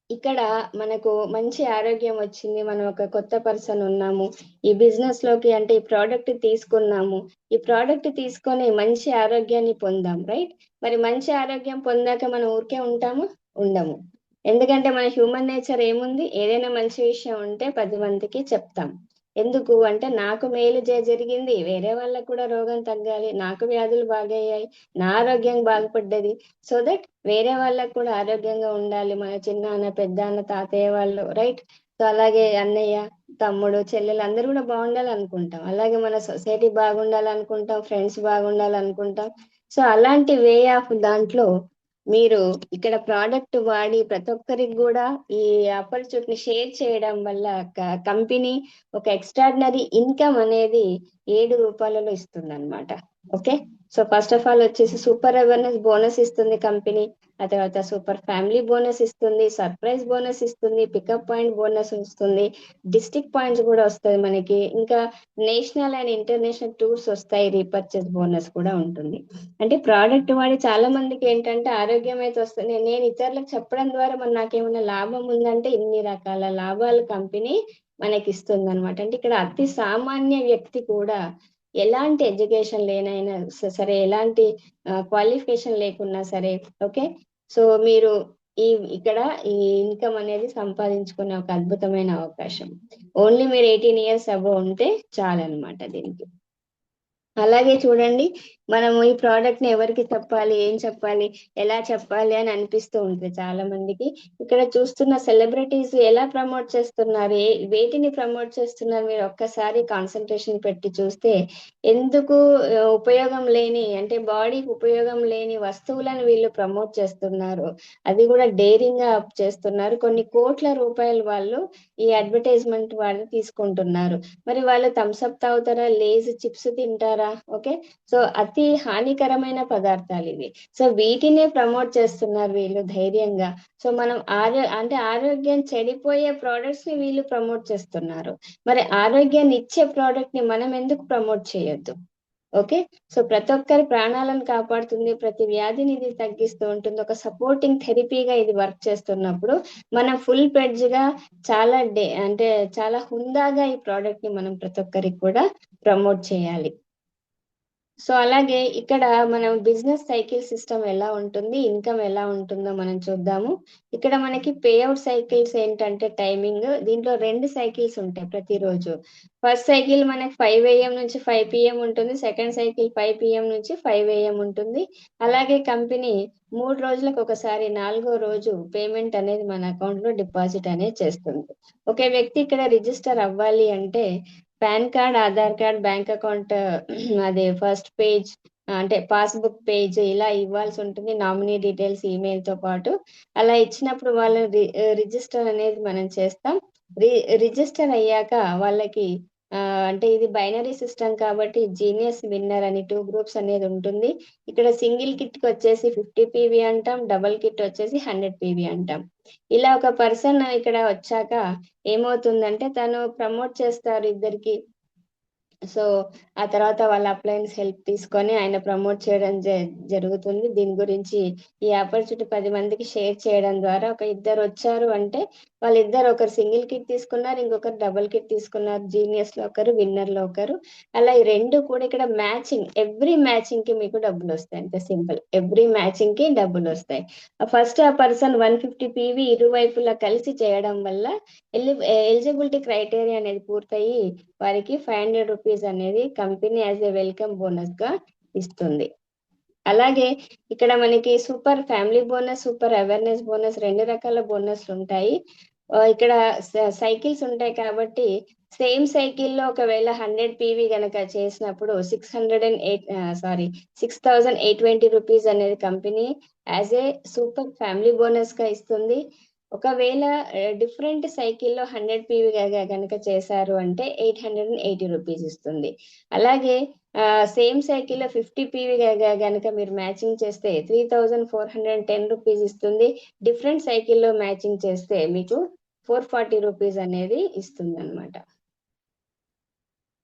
Speaker 1: ఇక్కడ మనకు మంచి ఆరోగ్యం వచ్చింది, మనం ఒక కొత్త పర్సన్ ఉన్నాము, ఈ బిజినెస్ లోకి అంటే ఈ ప్రోడక్ట్ తీసుకున్నాము, ఈ ప్రోడక్ట్ తీసుకొని మంచి ఆరోగ్యాన్ని పొందాం, రైట్? మరి మంచి ఆరోగ్యం పొందాక మనం ఊరికే ఉంటాము? ఉండము. ఎందుకంటే మన హ్యూమన్ నేచర్ ఏముంది, ఏదైనా మంచి విషయం ఉంటే 10 మందికి చెప్తాం. ఎందుకు అంటే, నాకు మేలు జరిగింది, వేరే వాళ్ళకు కూడా రోగం తగ్గాలి, నాకు వ్యాధులు బాగయ్యాయి, నా ఆరోగ్యం బాగుపడ్డది, సో దట్ వేరే వాళ్ళకు కూడా ఆరోగ్యంగా ఉండాలి, మన చిన్నాన్న పెద్దాన్న తాతయ్య వాళ్ళు, రైట్? సో అలాగే అన్నయ్య తమ్ముడు చెల్లెలు అందరూ కూడా బాగుండాలనుకుంటాం, అలాగే మన సొసైటీ బాగుండాలనుకుంటాం, ఫ్రెండ్స్ బాగుండాలనుకుంటాం. సో అలాంటి వే ఆఫ్ దాంట్లో మీరు ఇక్కడ ప్రోడక్ట్ వాడి ప్రతి ఒక్కరికి కూడా ఈ ఆపర్చునిటీని షేర్ చేయడం వల్ల కంపెనీ ఒక ఎక్స్ట్రాడినరీ ఇన్కమ్ అనేది 7 రూపాయలలో ఇస్తుంది అనమాట. Okay. So first of all వచ్చేసి సూపర్ అవేర్నెస్ బోనస్ ఇస్తుంది కంపెనీ, ఆ తర్వాత సూపర్ ఫ్యామిలీ బోనస్ ఇస్తుంది, సర్ప్రైజ్ బోనస్ ఇస్తుంది, పికప్ పాయింట్ బోనస్ ఇస్తుంది, డిస్ట్రిక్ట్ పాయింట్స్ కూడా వస్తాయి మనకి, ఇంకా నేషనల్ అండ్ ఇంటర్నేషనల్ టూర్స్ వస్తాయి, రీపర్చేస్ బోనస్ కూడా ఉంటుంది. అంటే ప్రోడక్ట్ వాడి చాలా మందికి ఏంటంటే ఆరోగ్యం అయితే వస్తుంది, నేను ఇతరులకు చెప్పడం ద్వారా మన నాకేమైనా లాభం ఉందంటే ఇన్ని రకాల లాభాలు కంపెనీ మనకి ఇస్తుంది అనమాట. అంటే ఇక్కడ అతి సామాన్య వ్యక్తి కూడా, ఎలాంటి ఎడ్యుకేషన్ లేనైనా సరే, ఎలాంటి క్వాలిఫికేషన్ లేకున్నా సరే, ఓకే, సో మీరు ఇక్కడ ఈ ఇన్కమ్ అనేది సంపాదించుకునే ఒక అద్భుతమైన అవకాశం. ఓన్లీ మీరు 18 years అబవ్ ఉంటే చాలన్నమాట దీనికి. అలాగే చూడండి, మనము ఈ ప్రోడక్ట్ ని ఎవరికి చెప్పాలి, ఏం చెప్పాలి, ఎలా చెప్పాలి అని అనిపిస్తూ ఉంటుంది చాలా మందికి. ఇక్కడ చూస్తున్న సెలబ్రిటీస్ ఎలా ప్రమోట్ చేస్తున్నారు, వేటిని ప్రమోట్ చేస్తున్నారు, మీరు ఒక్కసారి కాన్సన్ట్రేషన్ పెట్టి చూస్తే, ఎందుకు ఉపయోగం లేని, అంటే బాడీకి ఉపయోగం లేని వస్తువులను వీళ్ళు ప్రమోట్ చేస్తున్నారు, అది కూడా డేరింగ్ గా చేస్తున్నారు. కొన్ని కోట్ల రూపాయలు వాళ్ళు ఈ అడ్వర్టైజ్మెంట్ వాళ్ళు తీసుకుంటున్నారు. మరి వాళ్ళు థమ్స్అప్ తాగుతారా, లేజ్ చిప్స్ తింటారా? ఓకే. సో అతి హానికరమైన పదార్థాలు ఇవి. సో వీటినే ప్రమోట్ చేస్తున్నారు వీళ్ళు ధైర్యంగా. సో మనం ఆరోగ్యం చెడిపోయే ప్రోడక్ట్స్ ని వీళ్ళు ప్రమోట్ చేస్తున్నారు, మరి ఆరోగ్యాన్ని ఇచ్చే ప్రోడక్ట్ ని మనం ఎందుకు ప్రమోట్ చేయొద్దు? ఓకే. సో ప్రతి ఒక్కరి ప్రాణాలను కాపాడుతుంది, ప్రతి వ్యాధిని ఇది తగ్గిస్తూ ఉంటుంది, ఒక సపోర్టింగ్ థెరపీగా ఇది వర్క్ చేస్తున్నప్పుడు మనం ఫుల్ ప్లెడ్జ్ గా చాలా అంటే చాలా హుందాగా ఈ ప్రోడక్ట్ ని మనం ప్రతి ఒక్కరికి కూడా ప్రమోట్ చేయాలి. సో అలాగే ఇక్కడ మనం బిజినెస్ సైకిల్ సిస్టమ్ ఎలా ఉంటుంది, ఇన్కమ్ ఎలా ఉంటుందో మనం చూద్దాము. ఇక్కడ మనకి పేఅవుట్ సైకిల్స్ ఏంటంటే టైమింగ్, దీంట్లో 2 సైకిల్స్ ఉంటాయి ప్రతిరోజు. ఫస్ట్ సైకిల్ మనకి 5 AM నుంచి 5 PM ఉంటుంది. సెకండ్ సైకిల్ 5 PM నుంచి 5 AM ఉంటుంది. అలాగే కంపెనీ 3 రోజులకు ఒకసారి 4వ రోజు పేమెంట్ అనేది మన అకౌంట్ లో డిపాజిట్ అనేది చేస్తుంది. ఒక వ్యక్తి ఇక్కడ రిజిస్టర్ అవ్వాలి అంటే pan card, Aadhaar card, bank account అది ఫస్ట్ పేజ్ అంటే పాస్బుక్ పేజ్ ఇలా ఇవ్వాల్సి ఉంటుంది. నామినీ డీటెయిల్స్ ఈమెయిల్ తో పాటు అలా ఇచ్చినప్పుడు వాళ్ళ రిజిస్టర్ అనేది మనం చేస్తాం. రిజిస్టర్ అయ్యాక వాళ్ళకి అంటే ఇది బైనరీ సిస్టమ్ కాబట్టి జీనియస్, విన్నర్ అని 2 గ్రూప్స్ అనేది ఉంటుంది. ఇక్కడ సింగిల్ కిట్ కి వచ్చేసి 50 PV అంటాం, డబుల్ కిట్ వచ్చేసి 100 PV అంటాం. ఇలా ఒక పర్సన్ ఇక్కడ వచ్చాక ఏమవుతుందంటే తను ప్రమోట్ చేస్తారు ఇద్దరికి. సో ఆ తర్వాత వాళ్ళ అప్లయన్స్ హెల్ప్ తీసుకొని ఆయన ప్రమోట్ చేయడం జరుగుతుంది. దీని గురించి ఈ ఆపర్చునిటీ 10 మందికి షేర్ చేయడం ద్వారా ఒక ఇద్దరు వచ్చారు అంటే వాళ్ళిద్దరు ఒకరు సింగిల్ కిట్ తీసుకున్నారు, ఇంకొకరు డబుల్ కిట్ తీసుకున్నారు. జీనియస్ లో ఒకరు, విన్నర్ లో ఒకరు. అలా ఈ 2 కూడా ఇక్కడ మ్యాచింగ్, ఎవ్రీ మ్యాచింగ్ కి మీకు డబ్బులు వస్తాయి. అంతే సింపుల్, ఎవ్రీ మ్యాచింగ్ కి డబ్బులు వస్తాయి. ఫస్ట్ ఆ పర్సన్ 150 PV ఇరువైపులా కలిసి చేయడం వల్ల ఎలిజిబిలిటీ క్రైటీరియా అనేది పూర్తయి వారికి 500 రూపీస్ అనేది company as a welcome bonus గా ఇస్తుంది. అలాగే ఇక్కడ మనకి super family bonus, super awareness bonus 2 రకాల బోనస్లు ఉంటాయి. ఇక్కడ సైకిల్స్ ఉంటాయి కాబట్టి సేమ్ సైకిల్లో ఒకవేళ 100 PV గనక చేసినప్పుడు 6,820 రూపీస్ అనేది company as a super family bonus గా ఇస్తుంది. ఒకవేళ డిఫరెంట్ సైకిల్లో 100 PV గనక చేశారు అంటే 880 రూపీస్ ఇస్తుంది. అలాగే సేమ్ సైకిల్లో 50 PV గనక మీరు మ్యాచింగ్ చేస్తే 3,410 రూపీస్ ఇస్తుంది. డిఫరెంట్ సైకిల్లో మ్యాచింగ్ చేస్తే మీకు 440 రూపీస్ అనేది ఇస్తుంది అనమాట.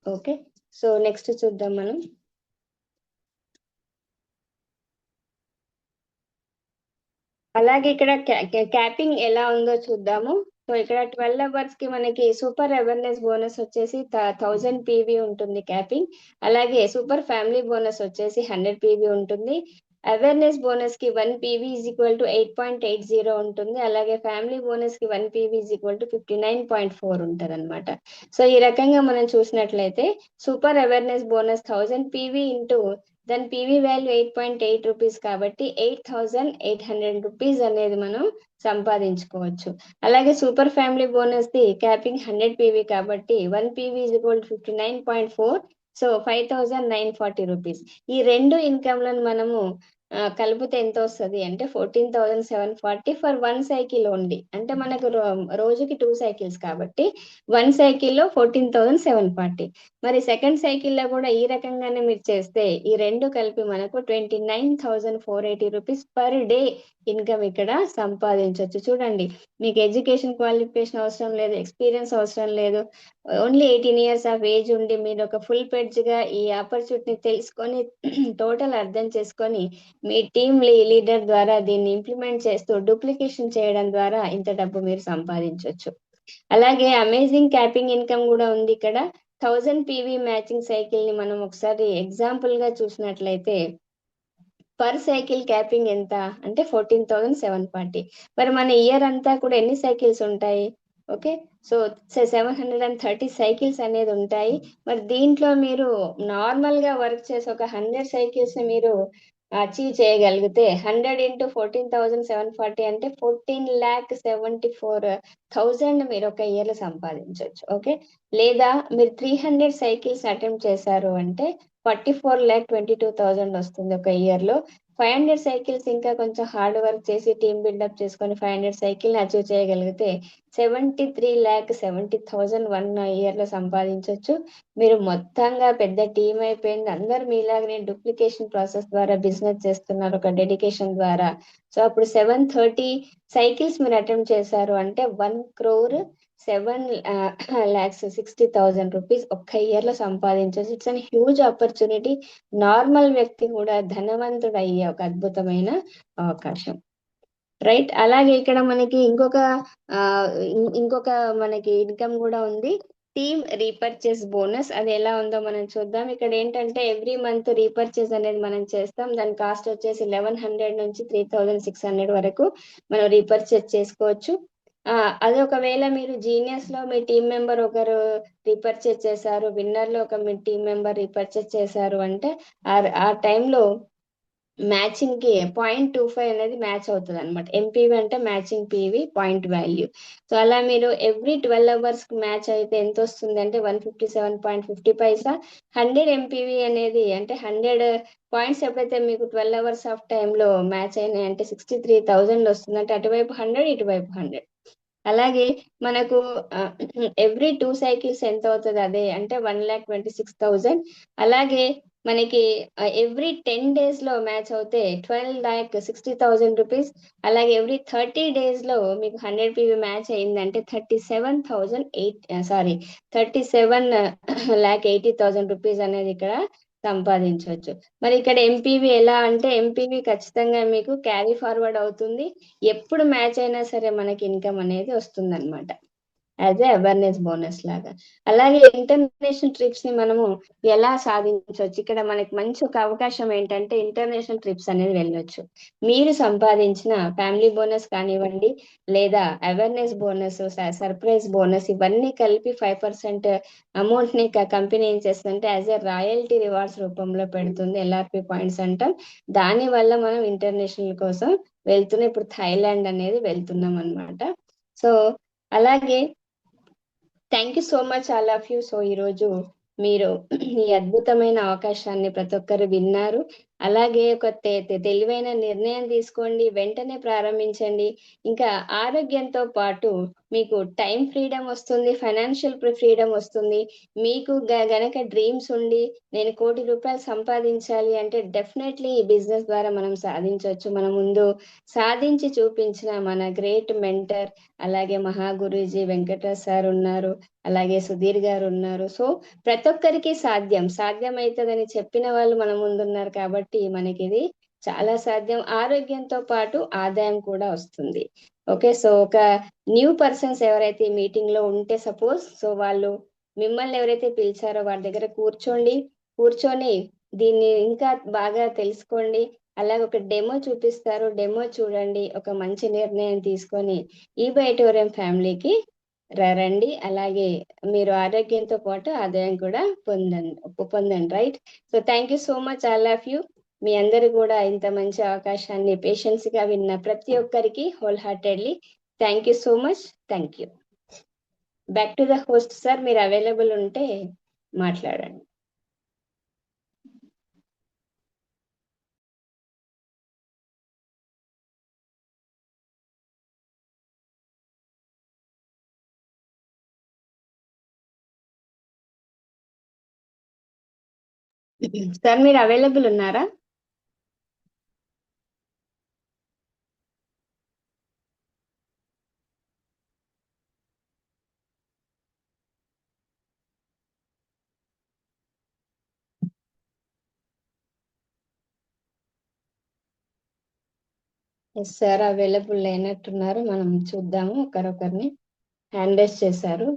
Speaker 1: ఓకే, సో నెక్స్ట్ చూద్దాం మనం. అలాగే ఇక్కడ క్యాపింగ్ ఎలా ఉందో చూద్దాము. సో ఇక్కడ 12 అవర్స్ కి మనకి సూపర్ అవేర్నెస్ బోనస్ వచ్చేసి 1000 PV ఉంటుంది క్యాపింగ్. అలాగే సూపర్ ఫ్యామిలీ బోనస్ వచ్చేసి 100 PV ఉంటుంది. అవేర్నెస్ బోనస్ కి 1 PV ఈజ్ ఈక్వల్ టు 8.80 ఉంటుంది. అలాగే ఫ్యామిలీ బోనస్ కి 1 PV ఈజ్ ఈక్వల్ టు 59.4 ఉంటుంది అనమాట. సో ఈ రకంగా మనం చూసినట్లయితే super awareness bonus 1000 PV into దాని PV వాల్యూ 8.8 రూపీస్ కాబట్టి 8,800 రూపీస్ అనేది మనం సంపాదించుకోవచ్చు. అలాగే super family bonus the capping 100 PV కాబట్టి 1 PV is equal 59.4, so 5,940 rupees. ఈ 2 ఇన్కమ్ లను మనము కలిపితే ఎంత వస్తుంది అంటే 14,740 ఫర్ 1 సైకిల్ ఓన్లీ. అంటే మనకు రోజుకి 2 సైకిల్స్ కాబట్టి 1 సైకిల్లో 14,740. మరి సెకండ్ సైకిల్లో కూడా ఈ రకంగానే మీరు చేస్తే ఈ 2 కలిపి మనకు 29,480 రూపీస్ పర్ డే ఇన్కమ్ ఇక్కడ సంపాదించవచ్చు. చూడండి, మీకు ఎడ్యుకేషన్ క్వాలిఫికేషన్ అవసరం లేదు, ఎక్స్పీరియన్స్ అవసరం లేదు. ఓన్లీ 18 years ఆఫ్ ఏజ్ ఉండి మీరు ఒక ఫుల్ పెడ్జ్ గా ఈ ఆపర్చునిటీ తెలుసుకొని టోటల్ అర్థం చేసుకొని మీ టీమ్ లీడర్ ద్వారా దీన్ని ఇంప్లిమెంట్ చేస్తూ డూప్లికేషన్ చేయడం ద్వారా ఇంత డబ్బు మీరు సంపాదించవచ్చు. అలాగే అమేజింగ్ క్యాపింగ్ ఇన్కమ్ కూడా ఉంది ఇక్కడ. 1000 PV మ్యాచింగ్ సైకిల్ ని మనం ఒకసారి ఎగ్జాంపుల్ గా చూసినట్లయితే పర్ సైకిల్ క్యాపింగ్ ఎంత అంటే 14,740. మరి మన ఇయర్ అంతా కూడా ఎన్ని సైకిల్స్ ఉంటాయి? ఓకే, సో 730 సైకిల్స్ అనేది ఉంటాయి. మరి దీంట్లో మీరు నార్మల్ గా వర్క్ చేసి ఒక 100 సైకిల్స్ మీరు అచీవ్ చేయగలిగితే 100 ఇంటూ 14,740 అంటే 14,74,000 మీరు ఒక ఇయర్ లో సంపాదించవచ్చు. ఓకే, లేదా మీరు 300 సైకిల్స్ అటెంప్ట్ చేశారు అంటే 44,22,000 వస్తుంది ఒక ఇయర్ లో. 500 సైకిల్స్ ఇంకా కొంచెం హార్డ్ వర్క్ చేసి టీమ్ బిల్డప్ చేసుకొని 500 సైకిల్ అచీవ్ చేయగలిగితే 73,70,000 1 ఇయర్ లో సంపాదించవచ్చు. మీరు మొత్తంగా పెద్ద టీం అయిపోయింది, అందరు మీలాగనే డూప్లికేషన్ ప్రాసెస్ ద్వారా బిజినెస్ చేస్తున్నారు ఒక డెడికేషన్ ద్వారా. సో అప్పుడు 730 సైకిల్స్ మీరు అటెంప్ట్ చేశారు అంటే 1,07,60,000 రూపీస్ ఒక్క ఇయర్ లో సంపాదించవచ్చు. It's an huge opportunity. Normal వ్యక్తి కూడా ధనవంతుడు అయ్యే ఒక అద్భుతమైన అవకాశం, రైట్. అలాగే ఇక్కడ మనకి ఇంకొక మనకి ఇన్కమ్ కూడా ఉంది. టీమ్ రీపర్చేస్ బోనస్ అది ఎలా ఉందో మనం చూద్దాం. ఇక్కడ ఏంటంటే ఎవ్రీ మంత్ రీపర్చేస్ అనేది మనం చేస్తాం. దాని కాస్ట్ వచ్చేసి 1100 నుంచి 3600 వరకు మనం రీపర్చేస్ చేసుకోవచ్చు. అది ఒకవేళ మీరు జీనియస్ లో మీ టీం మెంబర్ ఒకరు రీపర్చేస్ చేశారు, విన్నర్ లో ఒక మీ టీం మెంబర్ రీపర్చేస్ చేశారు అంటే ఆ టైంలో మ్యాచింగ్ కి 0.25 అనేది మ్యాచ్ అవుతుంది అనమాట. ఎంపీవీ అంటే matching PV point value. So అలా మీరు ఎవ్రీ 12 అవర్స్ కి మ్యాచ్ అయితే ఎంత వస్తుంది అంటే 157.50 పైసా. 100 ఎంపీవీ అనేది అంటే 100 పాయింట్స్ ఎప్పుడైతే మీకు 12 అవర్స్ ఆఫ్ టైంలో మ్యాచ్ అయినాయి అంటే 63,000 వస్తుంది. అంటే అటువైపు 100 ఇటువైపు 100. అలాగే మనకు ఎవ్రీ 2 సైకిల్స్ ఎంత అవుతుంది అదే అంటే 1,26,000. అలాగే మనకి ఎవ్రీ 10 days లో మ్యాచ్ అవుతే 12,60,000 రూపీస్. అలాగే ఎవ్రీ 30 days లో మీకు 100 PV మ్యాచ్ అయిందంటే 37,80,000 రూపీస్ అనేది ఇక్కడ సంపాదించవచ్చు. మరి ఇక్కడ ఎంపీవి ఎలా అంటే ఎంపీవి ఖచ్చితంగా మీకు క్యారీ ఫార్వర్డ్ అవుతుంది. ఎప్పుడు మ్యాచ్ అయినా సరే మనకి ఇన్కమ్ అనేది వస్తుంది అనమాట, యాజ్ ఏ అవేర్నెస్ బోనస్ లాగా. అలాగే ఇంటర్నేషనల్ ట్రిప్స్ ని మనము ఎలా సాధించవచ్చు, ఇక్కడ మనకి మంచి ఒక అవకాశం ఏంటంటే ఇంటర్నేషనల్ ట్రిప్స్ అనేది వెళ్ళొచ్చు. మీరు సంపాదించిన ఫ్యామిలీ బోనస్ కానివ్వండి, లేదా అవేర్నెస్ బోనస్, సర్ప్రైజ్ బోనస్ ఇవన్నీ కలిపి 5% అమౌంట్ ని కంపెనీ ఏం చేస్తుందంటే యాజ్ ఏ రాయల్టీ రివార్డ్స్ రూపంలో పెడుతుంది, ఎల్ఆర్పి పాయింట్స్ అంటాం. దాని వల్ల మనం ఇంటర్నేషనల్ కోసం వెళ్తున్నాం. ఇప్పుడు థాయిలాండ్ అనేది వెళ్తున్నాం అనమాట. సో అలాగే thank you so much all of you. So ఈరోజు మీరు ఈ అద్భుతమైన అవకాశాన్ని ప్రతి ఒక్కరు విన్నారు. అలాగే ఒక తెలివైన నిర్ణయం తీసుకోండి, వెంటనే ప్రారంభించండి. ఇంకా ఆరోగ్యంతో పాటు మీకు టైం ఫ్రీడమ్ వస్తుంది, ఫైనాన్షియల్ ఫ్రీడమ్ వస్తుంది. మీకు గనక డ్రీమ్స్ ఉండి నేను ₹1,00,00,000 సంపాదించాలి అంటే డెఫినెట్లీ ఈ బిజినెస్ ద్వారా మనం సాధించవచ్చు. మన ముందు సాధించి చూపించిన మన గ్రేట్ మెంటర్ అలాగే మహా గురూజీ వెంకటరాజ్ సార్ ఉన్నారు, అలాగే సుధీర్ గారు ఉన్నారు. సో ప్రతి ఒక్కరికి సాధ్యం అవుతుందని చెప్పిన వాళ్ళు మన ముందున్నారు కాబట్టి మనకి ఇది చాలా సాధ్యం. ఆరోగ్యంతో పాటు ఆదాయం కూడా వస్తుంది. ఓకే, సో ఒక న్యూ పర్సన్స్ ఎవరైతే ఈ మీటింగ్ లో ఉంటే సపోజ్, సో వాళ్ళు మిమ్మల్ని ఎవరైతే పిలిచారో వారి దగ్గర కూర్చొని దీన్ని ఇంకా బాగా తెలుసుకోండి. అలాగే ఒక డెమో చూపిస్తారు, డెమో చూడండి, ఒక మంచి నిర్ణయం తీసుకొని ఈ బయటోరియం ఫ్యామిలీకి రండి. అలాగే మీరు ఆరోగ్యంతో పాటు ఆదాయం కూడా పొందండి. Right. So thank you so much all of you. మీ అందరు కూడా ఇంత మంచి అవకాశాన్ని పేషెన్స్ గా విన్న ప్రతి ఒక్కరికి wholeheartedly thank you so much. Thank you. Back to the host sir, మీరు అవైలబుల్ ఉంటే మాట్లాడండి. సార్ మీరు అవైలబుల్ ఉన్నారా? ఎస్ సార్, అవైలబుల్ లేనట్టున్నారు. మనం చూద్దాము, ఒకరొకరిని హ్యాండ్ రైస్ చేశారు.